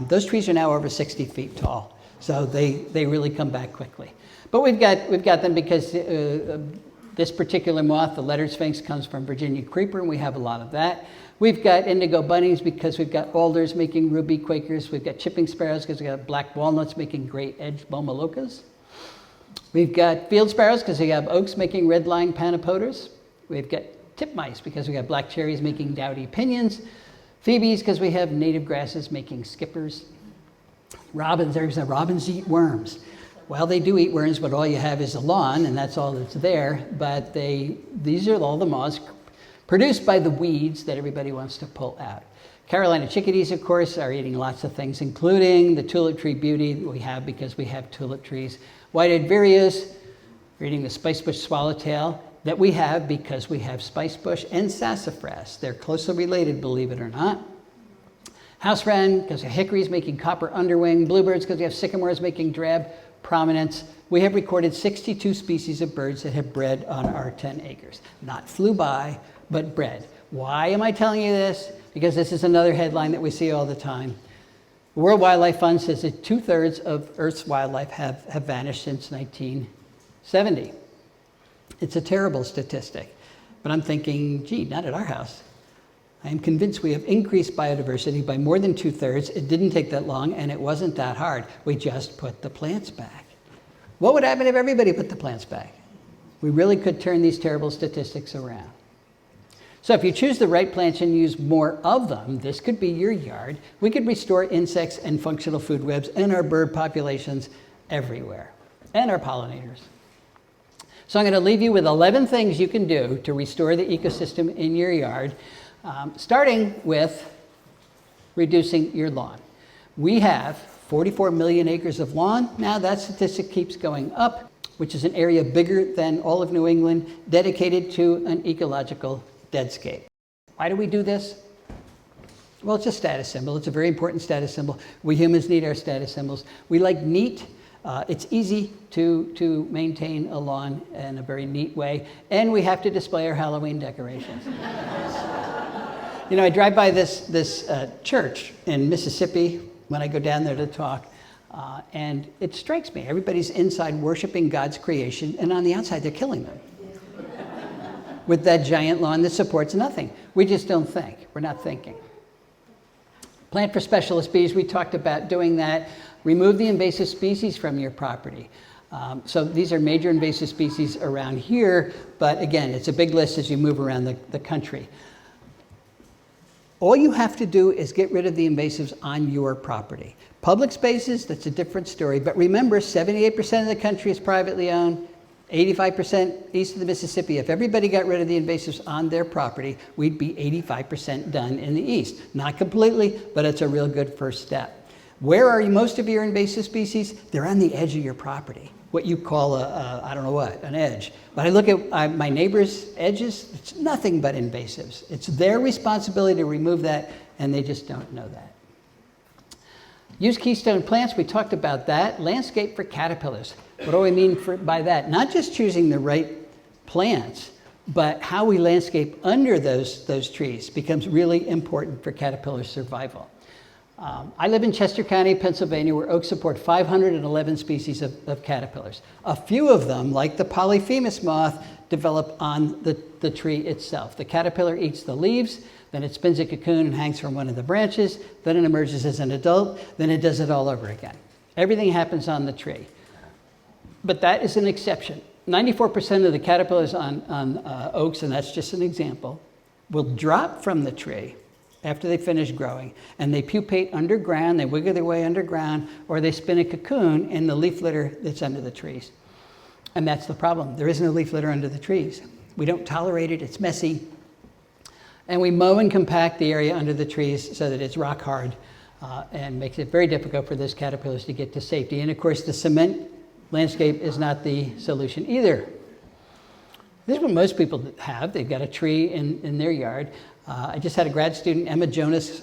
those trees are now over 60 feet tall. So they really come back quickly. But we've got them because this particular moth, the leopard sphinx, comes from Virginia creeper, and we have a lot of that. We've got indigo bunnies because we've got alders making ruby quakers. We've got chipping sparrows because we've got black walnuts making great edged bomolokas. We've got field sparrows because we have oaks making red-lying panapoters. We've got titmice because we got black cherries making dowdy pinions. Phoebes because we have native grasses making skippers. Robins eat worms. Well, they do eat worms, but all you have is a lawn, and that's all that's there. But these are all the moths produced by the weeds that everybody wants to pull out. Carolina chickadees, of course, are eating lots of things, including the tulip tree beauty that we have because we have tulip trees. White-eyed vireos are eating the spicebush swallowtail that we have because we have spicebush and sassafras. They're closely related, believe it or not. House wren, because of hickories making copper underwing. Bluebirds, because we have sycamores making drab prominence. We have recorded 62 species of birds that have bred on our 10 acres. Not flew by, but bred. Why am I telling you this? Because this is another headline that we see all the time. The World Wildlife Fund says that 2/3 of Earth's wildlife have vanished since 1970. It's a terrible statistic, but I'm thinking, gee, not at our house. I am convinced we have increased biodiversity by more than 2/3. It didn't take that long, and it wasn't that hard. We just put the plants back. What would happen if everybody put the plants back? We really could turn these terrible statistics around. So if you choose the right plants and use more of them, this could be your yard. We could restore insects and functional food webs and our bird populations everywhere, and our pollinators. So I'm going to leave you with 11 things you can do to restore the ecosystem in your yard, starting with reducing your lawn. We have 44 million acres of lawn. Now that statistic keeps going up, which is an area bigger than all of New England, dedicated to an ecological deadscape. Why do we do this? Well, it's a status symbol. It's a very important status symbol. We humans need our status symbols. We like neat. It's easy to maintain a lawn in a very neat way, and we have to display our Halloween decorations. You know, I drive by this church in Mississippi when I go down there to talk, and it strikes me. Everybody's inside worshiping God's creation, and on the outside they're killing them. With that giant lawn that supports nothing. We just don't think. We're not thinking. Plant for specialist bees, we talked about doing that. Remove the invasive species from your property. So these are major invasive species around here, but again, it's a big list as you move around the country. All you have to do is get rid of the invasives on your property. Public spaces, that's a different story, but remember, 78% of the country is privately owned, 85% east of the Mississippi. If everybody got rid of the invasives on their property, we'd be 85% done in the east. Not completely, but it's a real good first step. Where are most of your invasive species? They're on the edge of your property. What you call I don't know what, an edge. But I look at my neighbor's edges, it's nothing but invasives. It's their responsibility to remove that, and they just don't know that. Use Keystone plants, we talked about that. Landscape for caterpillars. What do I mean by that? Not just choosing the right plants, but how we landscape under those trees becomes really important for caterpillar survival. I live in Chester County, Pennsylvania, where oaks support 511 species of caterpillars. A few of them, like the polyphemus moth, develop on the tree itself. The caterpillar eats the leaves, then it spins a cocoon and hangs from one of the branches, then it emerges as an adult, then it does it all over again. Everything happens on the tree. But that is an exception. 94% of the caterpillars on oaks, and that's just an example, will drop from the tree after they finish growing, and they pupate underground, they wiggle their way underground, or they spin a cocoon in the leaf litter that's under the trees. And that's the problem. There is no leaf litter under the trees. We don't tolerate it, it's messy. And we mow and compact the area under the trees so that it's rock hard and makes it very difficult for those caterpillars to get to safety. And of course, the cement landscape is not the solution either. This is what most people have. They've got a tree in their yard. I just had a grad student, Emma Jonas,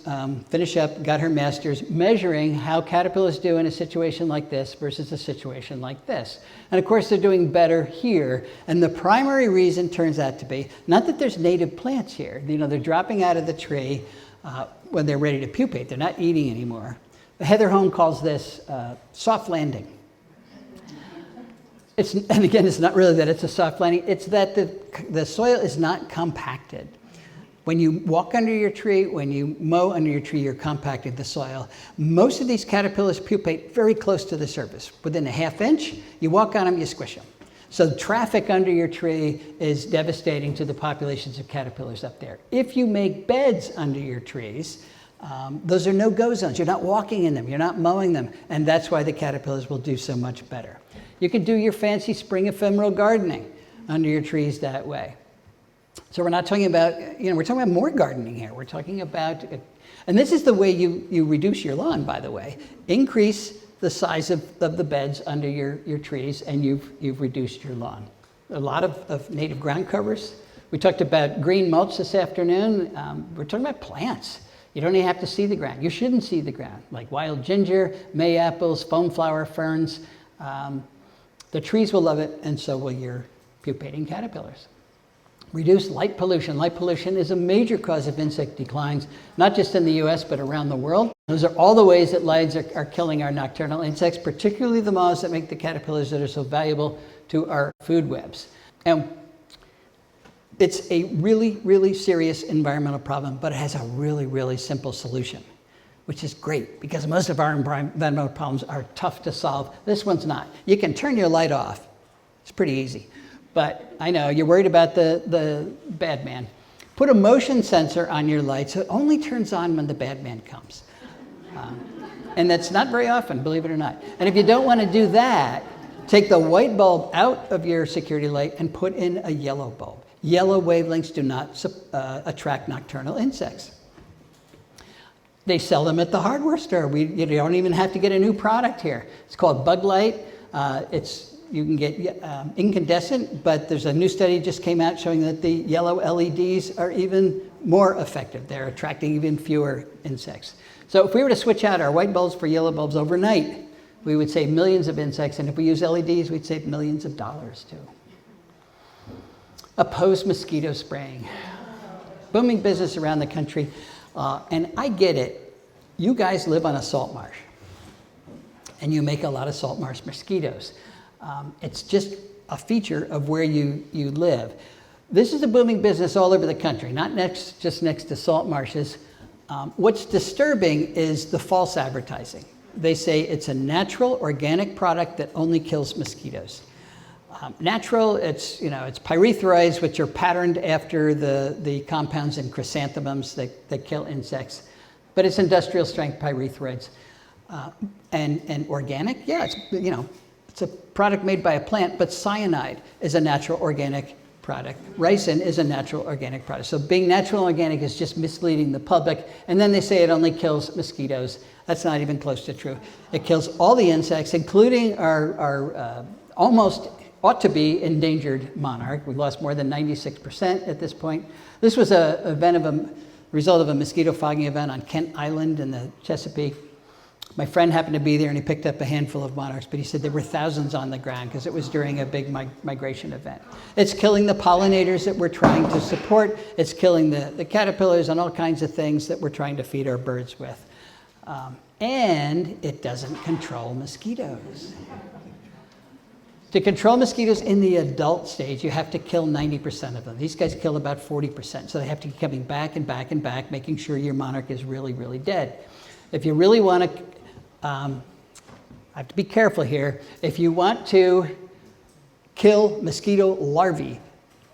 finish up, got her master's, measuring how caterpillars do in a situation like this versus a situation like this. And of course, they're doing better here. And the primary reason turns out to be, not that there's native plants here. You know, they're dropping out of the tree when they're ready to pupate. They're not eating anymore. Heather Holm calls this soft landing. And again, it's not really that it's a soft landing. It's that the soil is not compacted. When you walk under your tree, when you mow under your tree, you're compacting the soil. Most of these caterpillars pupate very close to the surface. Within a half inch, you walk on them, you squish them. So traffic under your tree is devastating to the populations of caterpillars up there. If you make beds under your trees, those are no-go zones. You're not walking in them, you're not mowing them, and that's why the caterpillars will do so much better. You can do your fancy spring ephemeral gardening under your trees that way. So we're not talking about, we're talking about more gardening here. We're talking about, and this is the way you reduce your lawn, by the way. Increase the size of the beds under your trees, and you've reduced your lawn. A lot of native ground covers. We talked about green mulch this afternoon. We're talking about plants. You don't even have to see the ground. You shouldn't see the ground, like wild ginger, May apples, foam flower ferns. The trees will love it, and so will your pupating caterpillars. Reduce light pollution. Light pollution is a major cause of insect declines, not just in the US, but around the world. Those are all the ways that lights are killing our nocturnal insects, particularly the moths that make the caterpillars that are so valuable to our food webs. And it's a really, really serious environmental problem, but it has a really, really simple solution, which is great because most of our environmental problems are tough to solve. This one's not. You can turn your light off. It's pretty easy. But I know you're worried about the bad man. Put a motion sensor on your light so it only turns on when the bad man comes. And that's not very often, believe it or not. And if you don't want to do that, take the white bulb out of your security light and put in a yellow bulb. Yellow wavelengths do not attract nocturnal insects. They sell them at the hardware store. You don't even have to get a new product here. It's called Bug Light. You can get incandescent, but there's a new study just came out showing that the yellow LEDs are even more effective. They're attracting even fewer insects. So if we were to switch out our white bulbs for yellow bulbs overnight, we would save millions of insects, and if we use LEDs, we'd save millions of dollars too. Oppose mosquito spraying. Booming business around the country, and I get it. You guys live on a salt marsh, and you make a lot of salt marsh mosquitoes. It's just a feature of where you live. This is a booming business all over the country, not just next to salt marshes. What's disturbing is the false advertising. They say it's a natural organic product that only kills mosquitoes. Natural, it's pyrethroids, which are patterned after the compounds in chrysanthemums that kill insects. But it's industrial strength pyrethroids. And organic, yeah, it's a product made by a plant, but cyanide is a natural organic product. Ricin is a natural organic product. So being natural and organic is just misleading the public. And then they say it only kills mosquitoes. That's not even close to true. It kills all the insects, including our almost ought to be endangered monarch. We've lost more than 96% at this point. This was a result of a mosquito fogging event on Kent Island in the Chesapeake. My friend happened to be there and he picked up a handful of monarchs, but he said there were thousands on the ground because it was during a big migration event. It's killing the pollinators that we're trying to support. It's killing the caterpillars and all kinds of things that we're trying to feed our birds with. And it doesn't control mosquitoes. To control mosquitoes in the adult stage, you have to kill 90% of them. These guys kill about 40%, so they have to keep coming back and back and back, making sure your monarch is really, really dead. If you really want to, I have to be careful here. If you want to kill mosquito larvae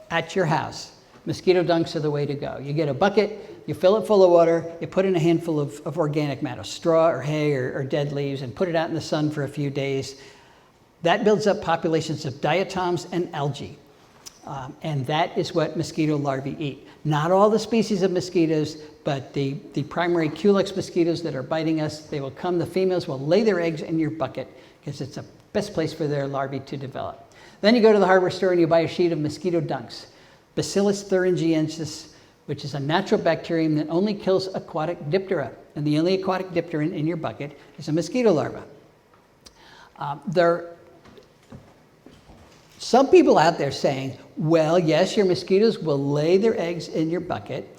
at your house, mosquito dunks are the way to go. You get a bucket, you fill it full of water, you put in a handful of organic matter, straw or hay or dead leaves, and put it out in the sun for a few days. That builds up populations of diatoms and algae. And that is what mosquito larvae eat. Not all the species of mosquitoes, but the primary Culex mosquitoes that are biting us, they will come, the females will lay their eggs in your bucket because it's the best place for their larvae to develop. Then you go to the hardware store and you buy a sheet of mosquito dunks. Bacillus thuringiensis, which is a natural bacterium that only kills aquatic diptera. And the only aquatic diptera in your bucket is a mosquito larva. Some people out there saying, well, yes, your mosquitoes will lay their eggs in your bucket,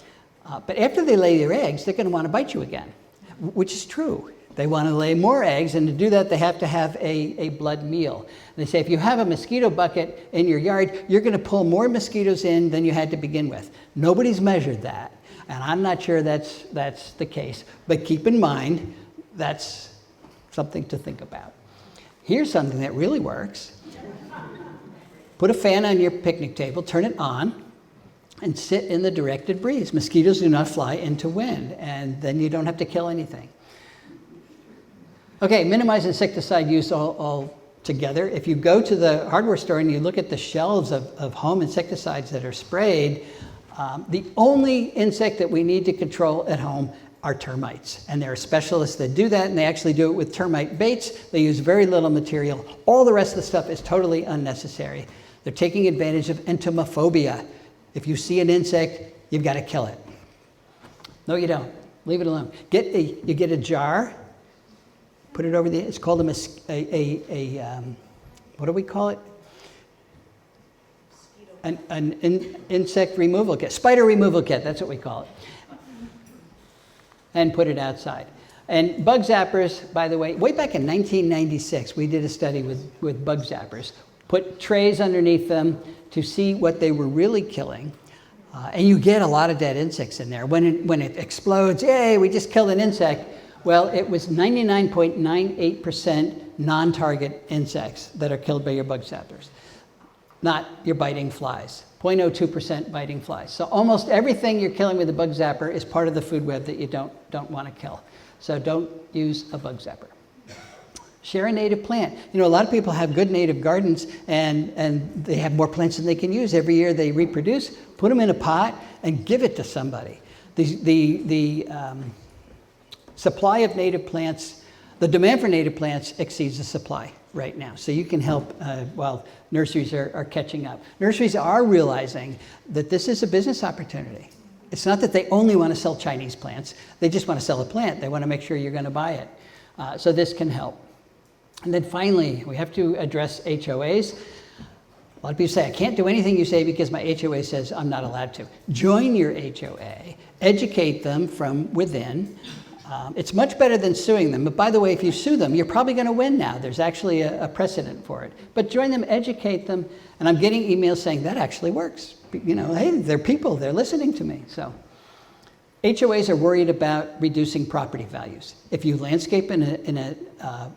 but after they lay their eggs, they're going to want to bite you again, which is true. They want to lay more eggs, and to do that, they have to have a blood meal. And they say if you have a mosquito bucket in your yard, you're going to pull more mosquitoes in than you had to begin with. Nobody's measured that, and I'm not sure that's the case, but keep in mind, that's something to think about. Here's something that really works. Put a fan on your picnic table, turn it on, and sit in the directed breeze. Mosquitoes do not fly into wind, and then you don't have to kill anything. Okay, minimize insecticide use all together. If you go to the hardware store and you look at the shelves of home insecticides that are sprayed, the only insect that we need to control at home are termites. And there are specialists that do that, and they actually do it with termite baits. They use very little material. All the rest of the stuff is totally unnecessary. They're taking advantage of entomophobia. If you see an insect, you've got to kill it. No, you don't. Leave it alone. You get a jar, put it over the, it's called what do we call it? An insect removal kit, spider removal kit, that's what we call it. And put it outside. And bug zappers, by the way, way back in 1996, we did a study with bug zappers, put trays underneath them to see what they were really killing. And you get a lot of dead insects in there. When it explodes, yay, we just killed an insect. Well, it was 99.98% non-target insects that are killed by your bug zappers, not your biting flies. 0.02% biting flies. So almost everything you're killing with a bug zapper is part of the food web that you don't want to kill. So don't use a bug zapper. Share a native plant. You know, a lot of people have good native gardens and they have more plants than they can use. Every year they reproduce, put them in a pot and give it to somebody. The supply of native plants, the demand for native plants exceeds the supply right now. So you can help while nurseries are catching up. Nurseries are realizing that this is a business opportunity. It's not that they only want to sell Chinese plants. They just want to sell a plant. They want to make sure you're going to buy it. So this can help. And then finally, we have to address HOAs. A lot of people say, I can't do anything you say because my HOA says I'm not allowed to. Join your HOA, educate them from within. It's much better than suing them. But by the way, if you sue them, you're probably going to win now. There's actually a precedent for it. But join them, educate them. And I'm getting emails saying that actually works. You know, hey, they're people. They're listening to me. So HOAs are worried about reducing property values. If you landscape in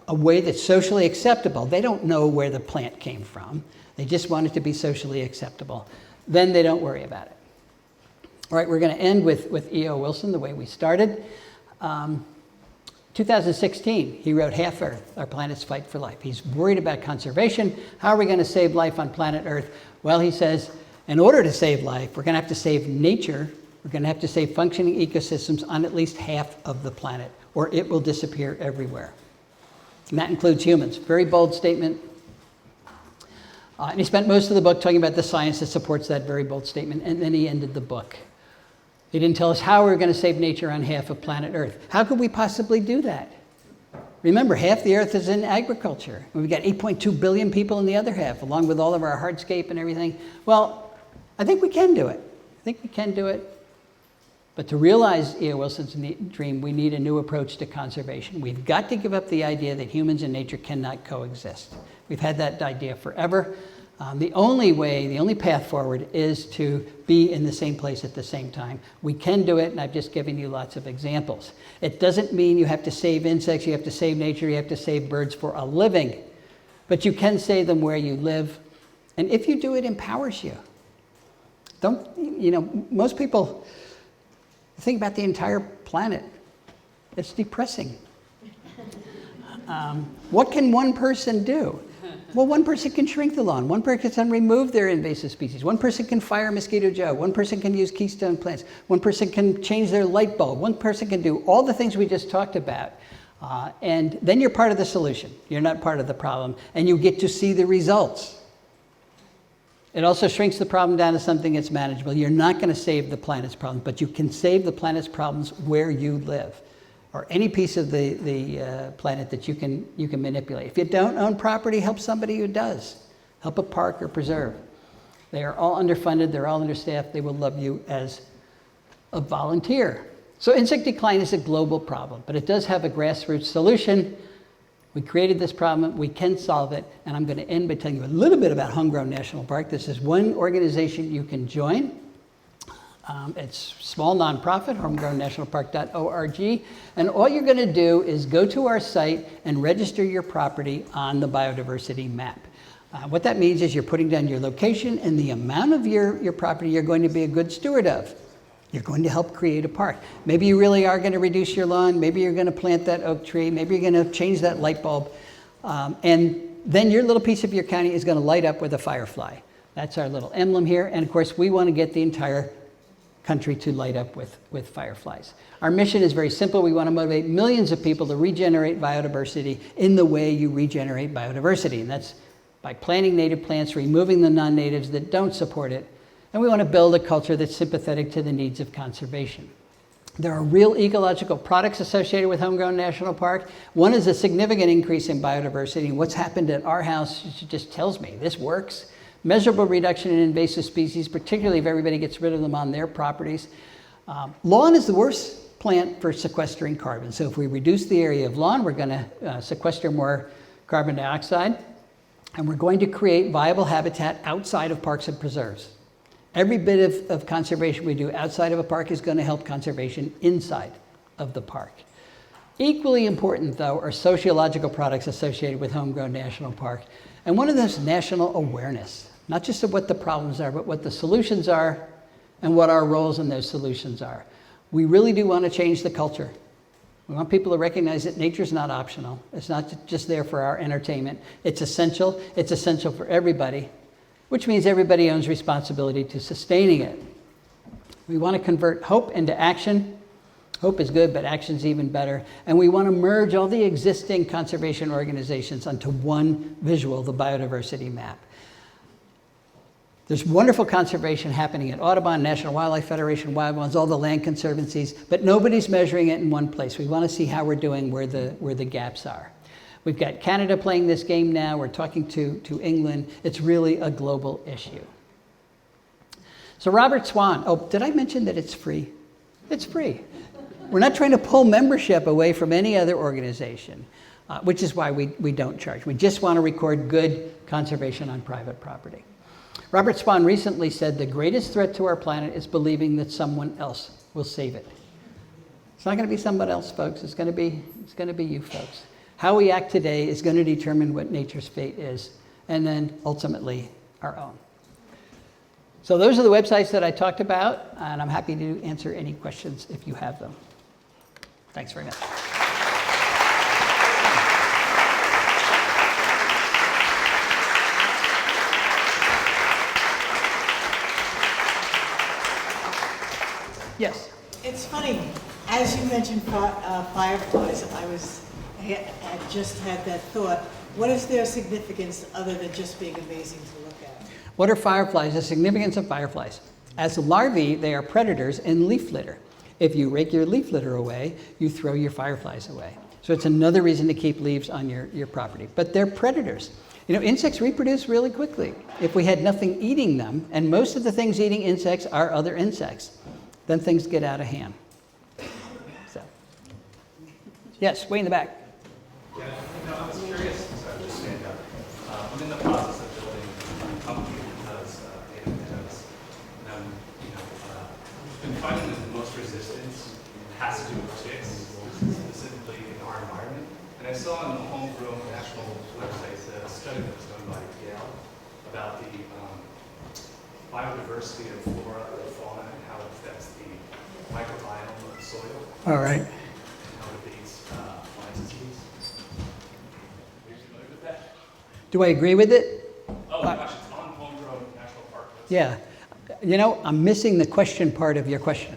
a way that's socially acceptable, they don't know where the plant came from. They just want it to be socially acceptable. Then they don't worry about it. All right, we're going to end with E.O. Wilson, the way we started. 2016, he wrote Half Earth, Our Planet's Fight for Life. He's worried about conservation. How are we going to save life on planet Earth? Well, he says, in order to save life, we're going to have to save nature. We're going to have to save functioning ecosystems on at least half of the planet, or it will disappear everywhere. And that includes humans. Very bold statement. And he spent most of the book talking about the science that supports that very bold statement, and then he ended the book. He didn't tell us how we were going to save nature on half of planet Earth. How could we possibly do that? Remember, half the Earth is in agriculture. We've got 8.2 billion people in the other half, along with all of our hardscape and everything. Well, I think we can do it. I think we can do it. But to realize E.O. Wilson's dream, we need a new approach to conservation. We've got to give up the idea that humans and nature cannot coexist. We've had that idea forever. The only path forward is to be in the same place at the same time. We can do it, and I've just given you lots of examples. It doesn't mean you have to save insects, you have to save nature, you have to save birds for a living. But you can save them where you live. And if you do, it empowers you. Most people think about the entire planet. It's depressing. What can one person do? Well, one person can shrink the lawn. One person can remove their invasive species. One person can fire Mosquito Joe. One person can use Keystone plants. One person can change their light bulb. One person can do all the things we just talked about. And then you're part of the solution. You're not part of the problem. And you get to see the results. It also shrinks the problem down to something that's manageable. You're not going to save the planet's problems, but you can save the planet's problems where you live, or any piece of the planet that you can manipulate. If you don't own property, help somebody who does. Help a park or preserve. They are all underfunded, they're all understaffed, they will love you as a volunteer. So insect decline is a global problem, but it does have a grassroots solution. We created this problem, we can solve it, and I'm going to end by telling you a little bit about Homegrown National Park. This is one organization you can join. It's small nonprofit, homegrownnationalpark.org, and all you're going to do is go to our site and register your property on the biodiversity map. What that means is you're putting down your location and the amount of your property you're going to be a good steward of. You're going to help create a park. Maybe you really are going to reduce your lawn. Maybe you're going to plant that oak tree. Maybe you're going to change that light bulb. And then your little piece of your county is going to light up with a firefly. That's our little emblem here. And of course, we want to get the entire country to light up with fireflies. Our mission is very simple. We want to motivate millions of people to regenerate biodiversity in the way you regenerate biodiversity. And that's by planting native plants, removing the non-natives that don't support it. And we want to build a culture that's sympathetic to the needs of conservation. There are real ecological products associated with Homegrown National Park. One is a significant increase in biodiversity. And what's happened at our house just tells me this works. Measurable reduction in invasive species, particularly if everybody gets rid of them on their properties. Lawn is the worst plant for sequestering carbon. So if we reduce the area of lawn, we're going to sequester more carbon dioxide. And we're going to create viable habitat outside of parks and preserves. Every bit of conservation we do outside of a park is going to help conservation inside of the park. Equally important, though, are sociological products associated with Homegrown National Park. And one of those is national awareness, not just of what the problems are, but what the solutions are and what our roles in those solutions are. We really do want to change the culture. We want people to recognize that nature's not optional. It's not just there for our entertainment. It's essential. It's essential for everybody, which means everybody owns responsibility to sustaining it. We want to convert hope into action. Hope is good, but action's even better. And we want to merge all the existing conservation organizations onto one visual, the biodiversity map. There's wonderful conservation happening at Audubon, National Wildlife Federation, Wild Ones, all the land conservancies, but nobody's measuring it in one place. We want to see how we're doing where the gaps are. We've got Canada playing this game now. We're talking to England. It's really a global issue. So Robert Swan. Oh, did I mention that it's free? It's free. We're not trying to pull membership away from any other organization, which is why we don't charge. We just want to record good conservation on private property. Robert Swan recently said the greatest threat to our planet is believing that someone else will save it. It's not going to be someone else, folks. It's going to be you folks. How we act today is going to determine what nature's fate is, and then ultimately our own. So those are the websites that I talked about, and I'm happy to answer any questions if you have them. Thanks very much. Yes? It's funny, as you mentioned fireflies, I had just had that thought. What is their significance other than just being amazing to look at? What are fireflies? The significance of fireflies. As larvae, they are predators in leaf litter. If you rake your leaf litter away, you throw your fireflies away. So it's another reason to keep leaves on your property. But they're predators. You know, insects reproduce really quickly. If we had nothing eating them, and most of the things eating insects are other insects, then things get out of hand. So, yes, way in the back. Yeah, I was curious, sorry, just stand up. I'm in the process of building a company that does data analytics. And I've been finding that the most resistance has to do with ticks, specifically in our environment. And I saw on the Homegrown National website a study that was done by Yale about the biodiversity of flora and fauna and how it affects the microbiome of the soil. All right. And how it abates Lyme disease. Are you familiar with that? Do I agree with it? Oh my gosh, it's on Homegrown National Park. Yeah. You know, I'm missing the question part of your question.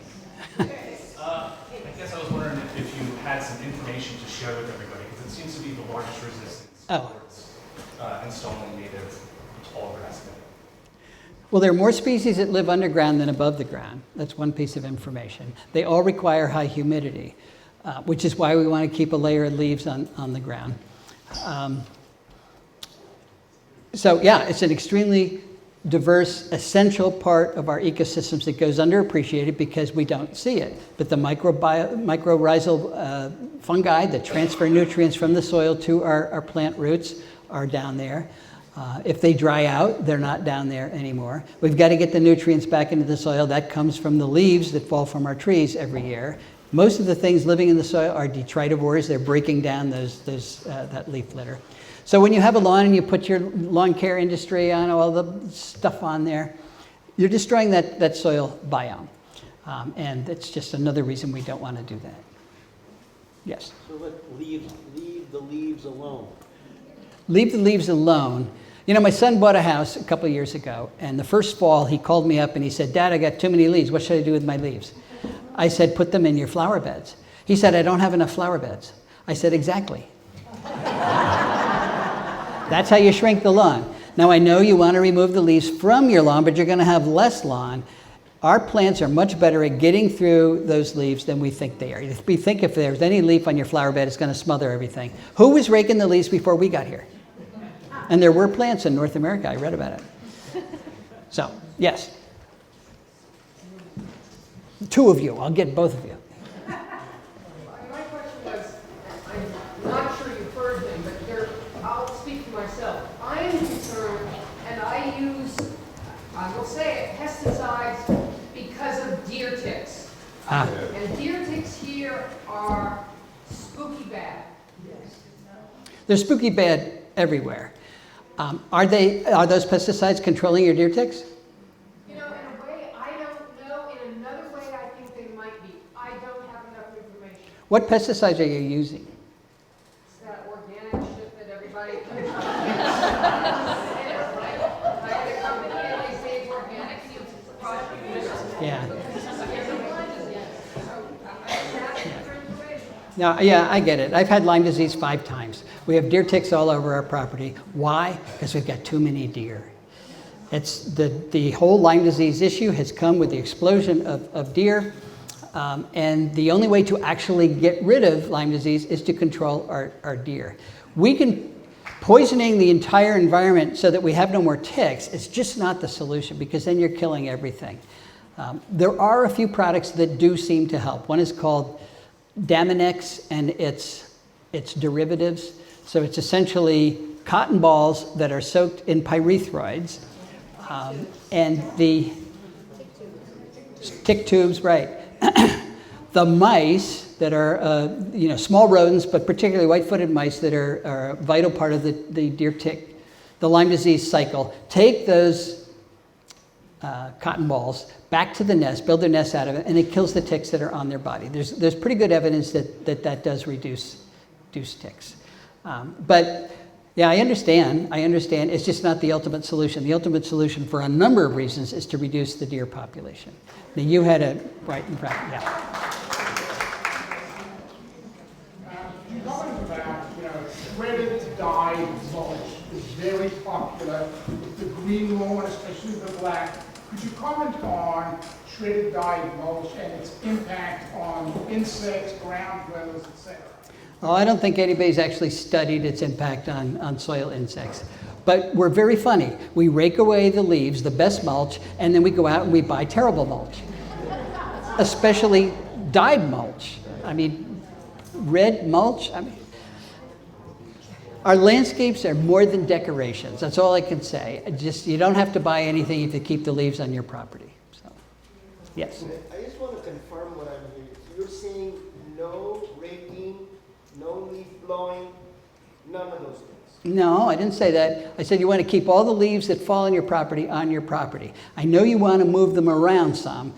I guess I was wondering if you had some information to share with everybody, because it seems to be the largest resistance towards installing native tall grass netting. Well, there are more species that live underground than above the ground. That's one piece of information. They all require high humidity, which is why we want to keep a layer of leaves on the ground. So yeah, it's an extremely diverse, essential part of our ecosystems that goes underappreciated because we don't see it. But the mycorrhizal fungi that transfer nutrients from the soil to our plant roots are down there. If they dry out, they're not down there anymore. We've got to get the nutrients back into the soil. That comes from the leaves that fall from our trees every year. Most of the things living in the soil are detritivores. They're breaking down that leaf litter. So when you have a lawn and you put your lawn care industry on, all the stuff on there, you're destroying that soil biome. And it's just another reason we don't want to do that. Yes? So leave the leaves alone. Leave the leaves alone. You know, my son bought a house a couple of years ago, and the first fall he called me up and he said, "Dad, I got too many leaves. What should I do with my leaves?" I said, "Put them in your flower beds." He said, "I don't have enough flower beds." I said, "Exactly." That's how you shrink the lawn. Now, I know you want to remove the leaves from your lawn, but you're going to have less lawn. Our plants are much better at getting through those leaves than we think they are. We think if there's any leaf on your flower bed, it's going to smother everything. Who was raking the leaves before we got here? And there were plants in North America. I read about it. So, yes. Two of you. I'll get both of you. My question was, I'm not sure you've heard them, but I'll speak for myself. I am concerned, and I use, I will say it, pesticides because of deer ticks. And deer ticks here are spooky bad. They're spooky bad everywhere. Are those pesticides controlling your deer ticks? You know, in a way, I don't know. In another way, I think they might be. I don't have enough information. What pesticides are you using? It's that organic shit that everybody. Like the company, and they say it's organic, it's product. Yeah. So, No, yeah, I get it. I've had Lyme disease 5 times. We have deer ticks all over our property. Why? Because we've got too many deer. It's the whole Lyme disease issue has come with the explosion of deer, and the only way to actually get rid of Lyme disease is to control our deer. Poisoning the entire environment so that we have no more ticks is just not the solution, because then you're killing everything. There are a few products that do seem to help. One is called Daminex and its derivatives. So it's essentially cotton balls that are soaked in pyrethroids, and the tick tubes, right? The mice that are small rodents, but particularly white-footed mice that are a vital part of the deer tick, the Lyme disease cycle. Take those cotton balls back to the nest, build their nest out of it, and it kills the ticks that are on their body. There's pretty good evidence that does reduce ticks. But yeah, I understand. It's just not the ultimate solution. The ultimate solution, for a number of reasons, is to reduce the deer population. Now, you had a right in front, yeah. You comment about, shredded dyed mulch is very popular with the green lawn, especially the black. Could you comment on shredded dyed mulch and its impact on insects, ground dwellers, etc.? Oh, I don't think anybody's actually studied its impact on soil insects. But we're very funny. We rake away the leaves, the best mulch, and then we go out and we buy terrible mulch. Especially dyed mulch. I mean, red mulch. Our landscapes are more than decorations. That's all I can say. You don't have to buy anything if you keep the leaves on your property. So, yes. I just want to confirm what I'm hearing. You're saying no raking, no leaf blowing, none of those things? No, I didn't say that. I said you want to keep all the leaves that fall on your property. I know you want to move them around some.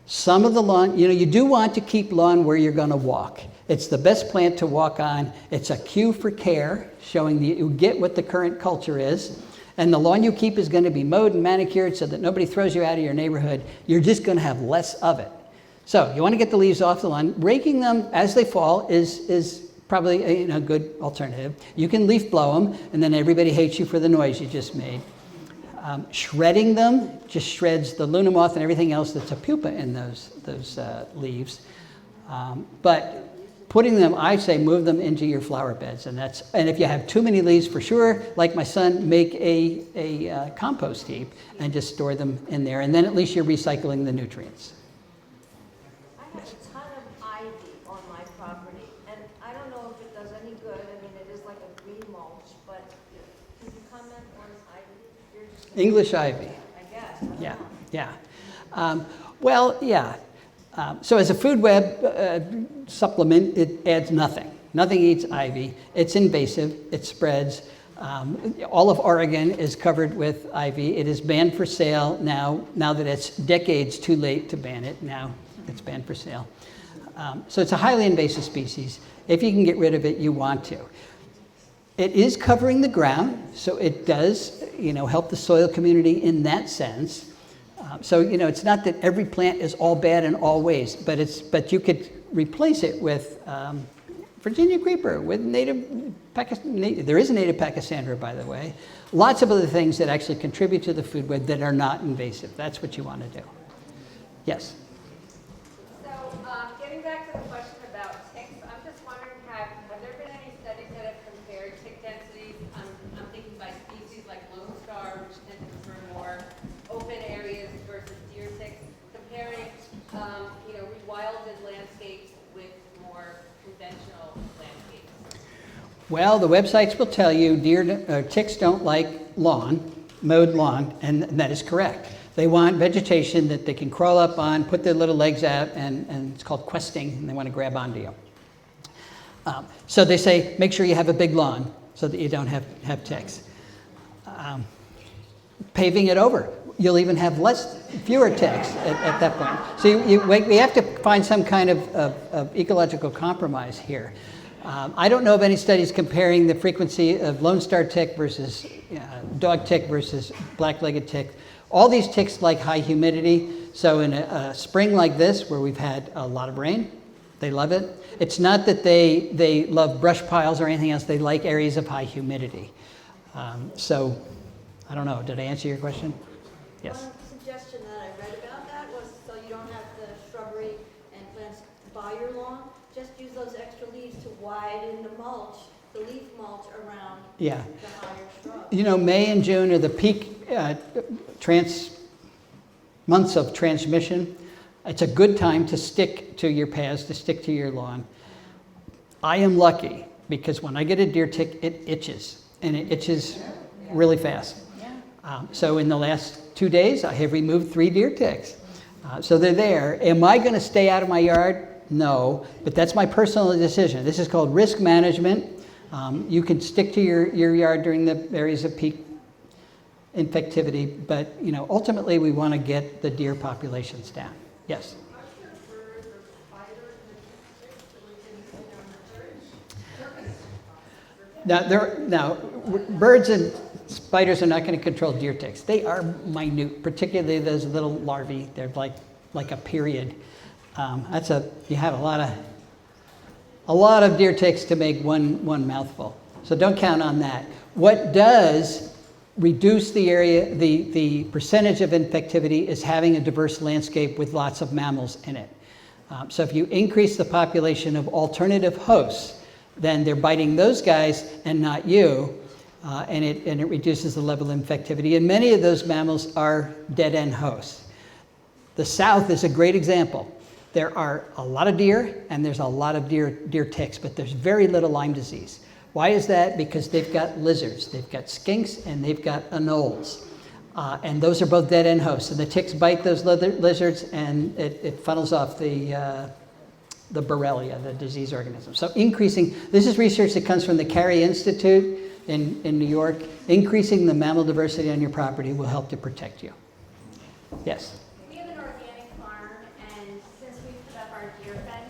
Some of the lawn, you do want to keep lawn where you're going to walk. It's the best plant to walk on. It's a cue for care, showing that you get what the current culture is. And the lawn you keep is going to be mowed and manicured so that nobody throws you out of your neighborhood. You're just going to have less of it. So you want to get the leaves off the lawn. Raking them as they fall is probably a good alternative. You can leaf blow them, and then everybody hates you for the noise you just made. Shredding them just shreds the Luna moth and everything else that's a pupa in those leaves. But putting them, I say, move them into your flower beds, and if you have too many leaves, for sure, like my son, make a compost heap and just store them in there, and then at least you're recycling the nutrients. I have a ton of ivy on my property, and I don't know if it does any good. I mean, it is like a green mulch, but can you comment on ivy? You're just English ivy. I guess. I don't know. Yeah. Well, yeah. So as a food web supplement, it adds nothing. Nothing eats ivy. It's invasive. It spreads. All of Oregon is covered with ivy. It is banned for sale now that it's decades too late to ban it. Now it's banned for sale. So it's a highly invasive species. If you can get rid of it, you want to. It is covering the ground, so it does, help the soil community in that sense. So it's not that every plant is all bad in all ways, but you could replace it with Virginia creeper, with there is a native pachysandra, by the way. Lots of other things that actually contribute to the food web that are not invasive. That's what you want to do. Yes. So, getting back to the question about ticks, I'm just wondering, have there been any studies that have compared tick densities? I'm thinking by species like Lone Star, which tend to prefer more open areas versus deer ticks, comparing, rewilded landscapes with more conventional landscapes. Well, the websites will tell you ticks don't like mowed lawn, and that is correct. They want vegetation that they can crawl up on, put their little legs out, and it's called questing, and they want to grab onto you. So they say, make sure you have a big lawn so that you don't have ticks. Paving it over, you'll even have fewer ticks at that point. So we have to find some kind of ecological compromise here. I don't know of any studies comparing the frequency of Lone Star tick versus dog tick versus black-legged tick. All these ticks like high humidity. So in a spring like this, where we've had a lot of rain, they love it. It's not that they love brush piles or anything else. They like areas of high humidity. So I don't know. Did I answer your question? Yes. One suggestion that I read about that was so you don't have the shrubbery and plants by your lawn, just use those extra leaves to widen the mulch, the leaf mulch around the higher shrubs. May and June are the peak months of transmission. It's a good time to stick to your paths, to stick to your lawn. I am lucky because when I get a deer tick, it itches, and it itches really fast. So in the last 2 days, I have removed 3 deer ticks. So they're there. Am I going to stay out of my yard? No, but that's my personal decision. This is called risk management. You can stick to your yard during the areas of peak infectivity, but ultimately we want to get the deer populations down. Yes? Now, birds and spiders are not going to control deer ticks. They are minute, particularly those little larvae. They're like a period. You have a lot of deer ticks to make one mouthful. So don't count on that. What does reduce the percentage of infectivity is having a diverse landscape with lots of mammals in it. So if you increase the population of alternative hosts, then they're biting those guys and not you, and it reduces the level of infectivity. And many of those mammals are dead-end hosts. The South is a great example. There are a lot of deer, and there's a lot of deer ticks, but there's very little Lyme disease. Why is that? Because they've got lizards, they've got skinks, and they've got anoles. And those are both dead-end hosts. And the ticks bite those lizards, and it funnels off the Borrelia, the disease organism. So this is research that comes from the Carey Institute in New York. Increasing the mammal diversity on your property will help to protect you. Yes? We have an organic farm, and since we put up our deer fence,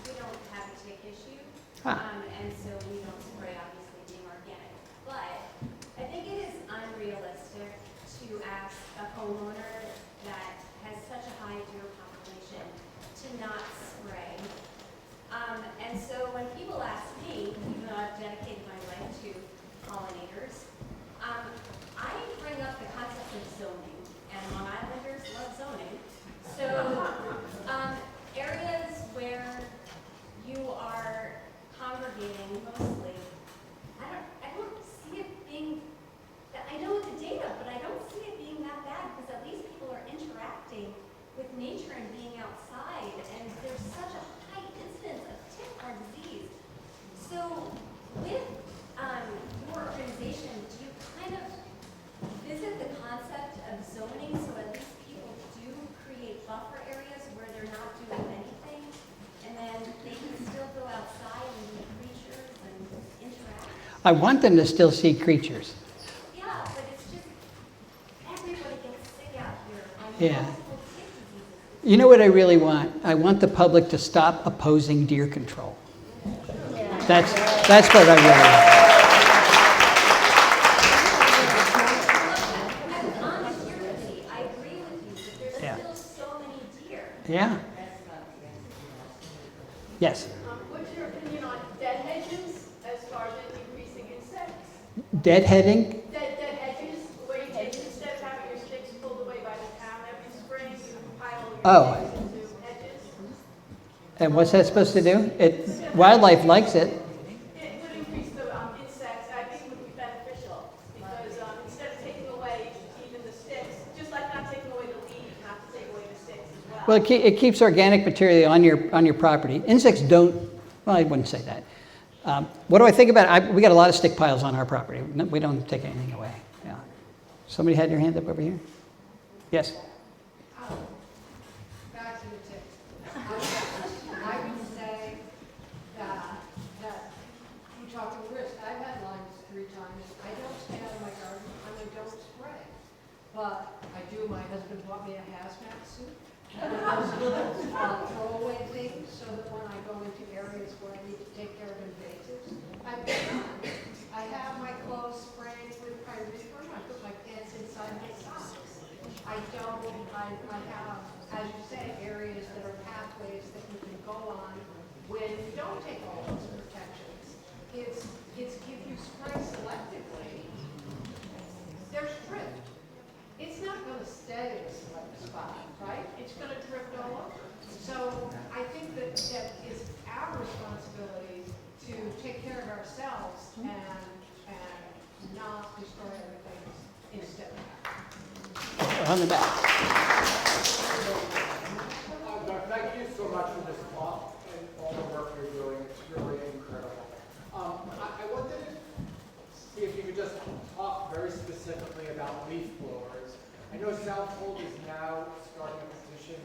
we don't have a tick issue. And so we don't spray, obviously, being organic. But I think it is unrealistic to ask a homeowner that has such a high deer population to not spray. And so when people ask me, even though I've dedicated my life to pollinators, I bring up the concept of zoning, and Long Islanders love zoning. So areas where you are congregating mostly, I don't see it being, I know the data, but I don't see it being that bad, because at least people are interacting with nature and being outside, and there's such a high incidence of tick-borne disease. So with your organization, do you kind of visit the concept of zoning so at least people do create buffer areas where they're not doing anything, and then they can still go outside and meet creatures and interact? I want them to still see creatures. Yeah, but it's just everybody gets sick out here. Yeah. Multiple tick diseases. You know what I really want? I want the public to stop opposing deer control. That's what I really want. I agree with you, but there's still so many deer. Yeah. Yes. What's your opinion on dead hedges as far as increasing insects? Deadheading? Dead hedges, where you take, instead of having your sticks pulled away by the town every spring, you pile your Oh. into edges. And what's that supposed to do? Wildlife likes it. It would increase the insects, I think it would be beneficial, because instead of taking away even the sticks, just like not taking away the leaves, not to take away the sticks as well. Well, it keeps organic material on your property. Insects don't, well, I wouldn't say that. What do I think about it? We got a lot of stick piles on our property. We don't take anything away. Yeah. Somebody had their hand up over here? Yes. Back to the ticks. I would say that we talked to risk. I've had limes 3 times. I don't stay out of my garden and I don't spray. But I do, my husband bought me a hazmat suit. And those little throwaway things so that when I go into areas where I need to take care of invasives, I've done. I have my clothes sprayed with pyrethrum. I put my pants inside my socks. I have, as you say, areas that are pathways that you can go on when you don't take all those protections. It's if you spray selectively, there's drift. It's not going to stay in a select spot, right? It's going to drift all over. So I think that it's our responsibility to take care of ourselves and not destroy other things instead of that. On the back. Thank you so much for this talk and all the work you're doing. It's really incredible. I wanted to see if you could just talk very specifically about leaf blowers. I know Southhold is now starting a petition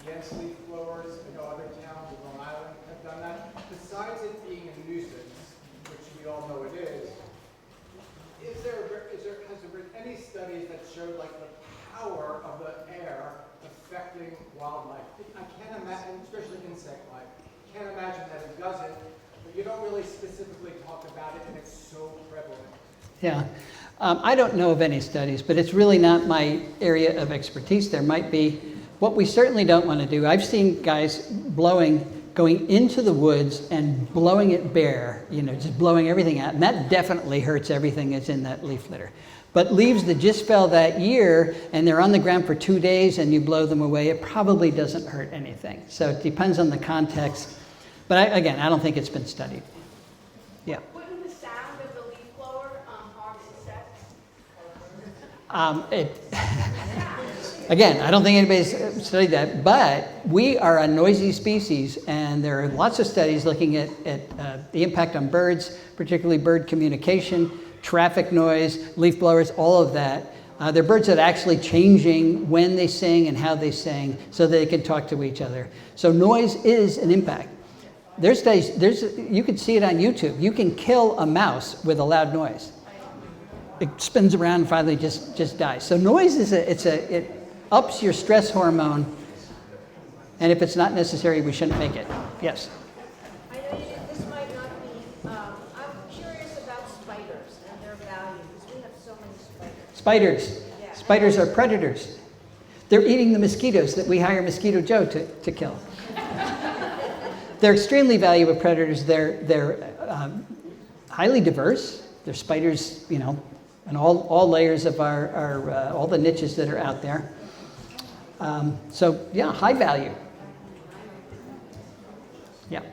against leaf blowers. I know other towns in Long Island have done that. Besides it being a nuisance, which we all know it is, has there been any studies that showed like the power of the air affecting wildlife? I can't imagine, especially insect life, can't imagine that it doesn't, but you don't really specifically talk about it and it's so prevalent. Yeah. I don't know of any studies, but it's really not my area of expertise. There might be. What we certainly don't want to do, I've seen guys going into the woods and blowing it bare, just blowing everything out. And that definitely hurts everything that's in that leaf litter. But leaves that just fell that year and they're on the ground for 2 days and you blow them away, it probably doesn't hurt anything. So it depends on the context. But I don't think it's been studied. Yeah. Wouldn't the sound of the leaf blower harm insects? Again, I don't think anybody's studied that, but we are a noisy species, and there are lots of studies looking at the impact on birds, particularly bird communication, traffic noise, leaf blowers, all of that. They're birds that are actually changing when they sing and how they sing so they can talk to each other. So noise is an impact. There's studies, you can see it on YouTube. You can kill a mouse with a loud noise. It spins around and finally just dies. So noise it ups your stress hormone, and if it's not necessary, we shouldn't make it. Yes? I know this might not be, I'm curious about spiders and their value, because we have so many spiders. Spiders. Yeah. Spiders are predators. They're eating the mosquitoes that we hire Mosquito Joe to kill. They're extremely valuable predators. They're highly diverse. They're spiders, in all layers of our all the niches that are out there. So yeah, high value. Yeah. Could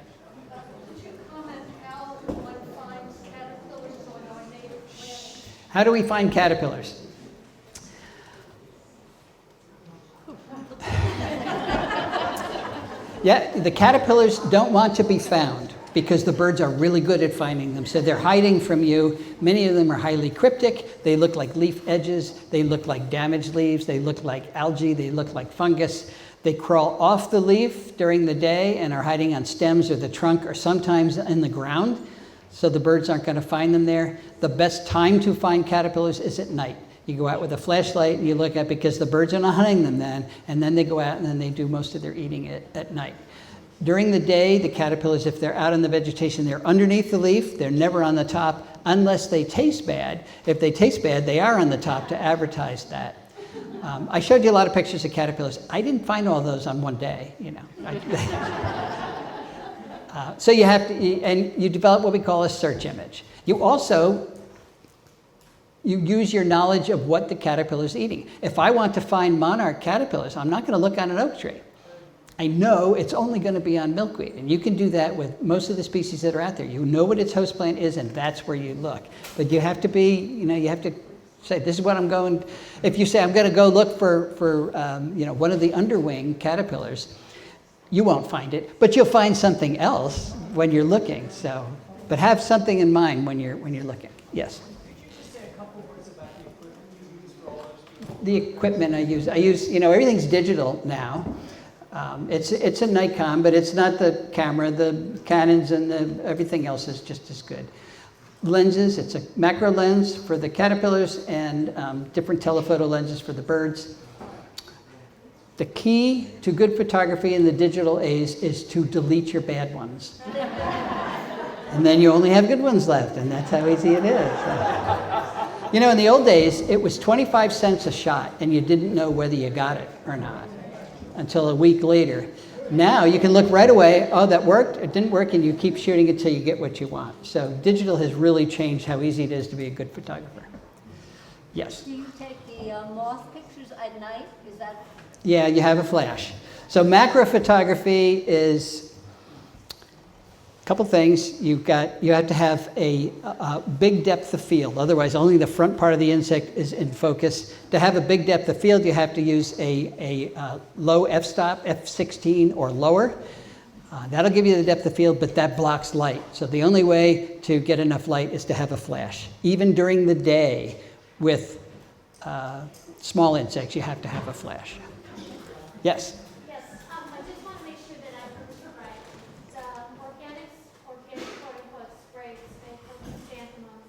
you comment how one finds caterpillars on our native plants? How do we find caterpillars? Yeah, the caterpillars don't want to be found because the birds are really good at finding them. So they're hiding from you. Many of them are highly cryptic. They look like leaf edges. They look like damaged leaves. They look like algae. They look like fungus. They crawl off the leaf during the day and are hiding on stems or the trunk or sometimes in the ground. So the birds aren't going to find them there. The best time to find caterpillars is at night. You go out with a flashlight and you look at, because the birds are not hunting them then, and then they go out and then they do most of their eating at night. During the day, the caterpillars, if they're out in the vegetation, they're underneath the leaf. They're never on the top unless they taste bad. If they taste bad, they are on the top to advertise that. I showed you a lot of pictures of caterpillars. I didn't find all those on one day, So you have to, and you develop what we call a search image. You use your knowledge of what the caterpillar is eating. If I want to find monarch caterpillars, I'm not going to look on an oak tree. I know it's only going to be on milkweed. And you can do that with most of the species that are out there. You know what its host plant is, and that's where you look. But you have to be, you have to say, this is what I'm going. If you say, I'm going to go look for one of the underwing caterpillars, you won't find it, but you'll find something else when you're looking. So, but have something in mind when you're looking. Yes. Could you just say a couple words about the equipment you use for all those people? The equipment I use, everything's digital now. It's a Nikon, but it's not the camera. The Canons and everything else is just as good. Lenses, it's a macro lens for the caterpillars and different telephoto lenses for the birds. The key to good photography in the digital age is to delete your bad ones. And then you only have good ones left, and that's how easy it is. In the old days, it was 25 cents a shot, and you didn't know whether you got it or not until a week later. Now you can look right away, oh, that worked, it didn't work, and you keep shooting until you get what you want. So digital has really changed how easy it is to be a good photographer. Yes? Do you take the moth pictures at night? Is that? Yeah, you have a flash. So macro photography is a couple things. You have to have a big depth of field. Otherwise, only the front part of the insect is in focus. To have a big depth of field, you have to use a low f-stop, f16 or lower. That'll give you the depth of field, but that blocks light. So the only way to get enough light is to have a flash. Even during the day with small insects, you have to have a flash. Yes? Yes, I just want to make sure that I heard you right. The organic quote-unquote spray from chrysanthemums,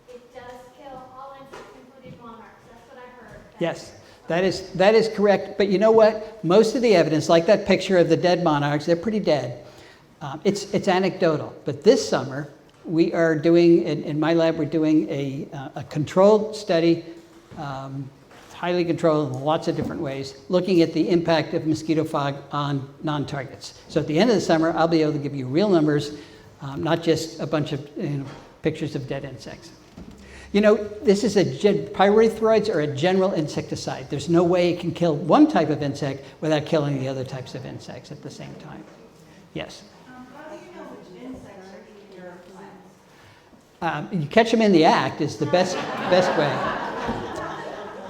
it does kill all insects, including monarchs. That's what I heard. Yes, that is correct. But you know what? Most of the evidence, like that picture of the dead monarchs, they're pretty dead. It's anecdotal. But this summer, we are doing, in my lab, we're doing a controlled study, highly controlled in lots of different ways, looking at the impact of mosquito fog on non-targets. So at the end of the summer, I'll be able to give you real numbers, not just a bunch of pictures of dead insects. This is pyrethroids are a general insecticide. There's no way it can kill one type of insect without killing the other types of insects at the same time. Yes? How do you know which insects are eating your plants? You catch them in the act is the best way.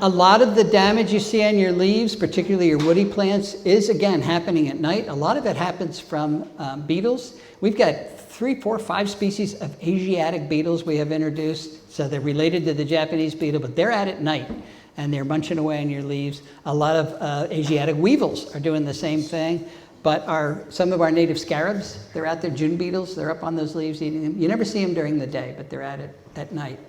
A lot of the damage you see on your leaves, particularly your woody plants, is again happening at night. A lot of it happens from beetles. We've got 3, 4, 5 species of Asiatic beetles we have introduced. So they're related to the Japanese beetle, but they're out at night and they're munching away on your leaves. A lot of Asiatic weevils are doing the same thing. But some of our native scarabs, they're out there, June beetles, they're up on those leaves eating them. You never see them during the day, but they're at it at night.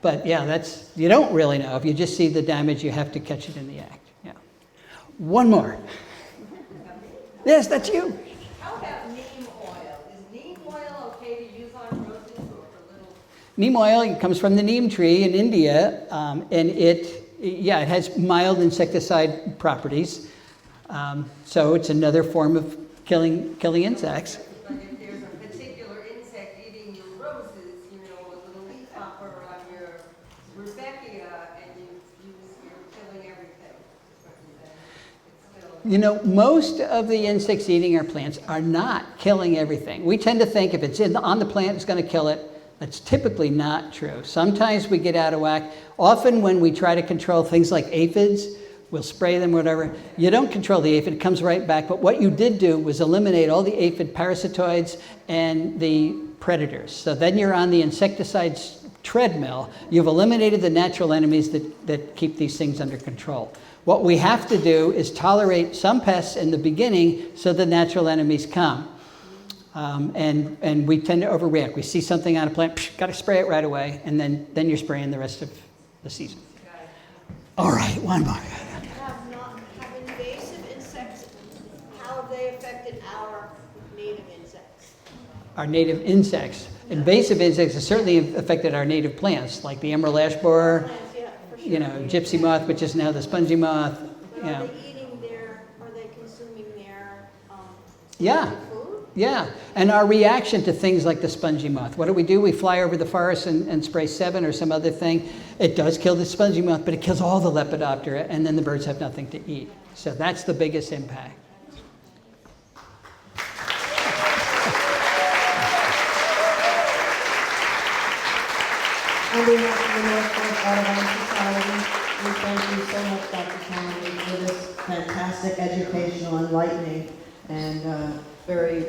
But yeah, you don't really know. If you just see the damage, you have to catch it in the act. Yeah. One more. Yes, that's you. How about neem oil? Is neem oil okay to use on roses or for little? Neem oil comes from the neem tree in India, and it has mild insecticide properties. So it's another form of killing insects. But if there's a particular insect eating your roses, a little leafhopper on your rudbeckia, and you're killing everything. It's still... Most of the insects eating our plants are not killing everything. We tend to think if it's on the plant, it's going to kill it. That's typically not true. Sometimes we get out of whack. Often when we try to control things like aphids, we'll spray them, whatever. You don't control the aphid, it comes right back. But what you did do was eliminate all the aphid parasitoids and the predators. So then you're on the insecticides treadmill. You've eliminated the natural enemies that keep these things under control. What we have to do is tolerate some pests in the beginning so the natural enemies come. And we tend to overreact. We see something on a plant, got to spray it right away, and then you're spraying the rest of the season. All right, one more. Have invasive insects, how have they affected our native insects? Our native insects. Invasive insects have certainly affected our native plants, like the emerald ash borer, Yeah, for sure. gypsy moth, which is now the spongy moth. But are they consuming their Yeah. food? Yeah, and our reaction to things like the spongy moth. What do? We fly over the forest and spray 7 or some other thing. It does kill the spongy moth, but it kills all the Lepidoptera, and then the birds have nothing to eat. So that's the biggest impact. On behalf of the North Coast Audubon Society, we thank you so much, Dr. Tallamy, for this fantastic, educational, enlightening, and very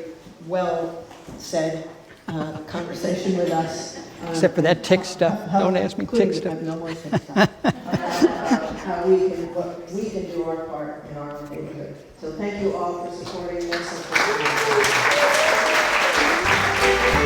well said conversation with us. Except for that tick stuff. Don't ask me tick stuff. No more tick stuff. About how what we can do our part in our neighborhood. So thank you all for supporting this and for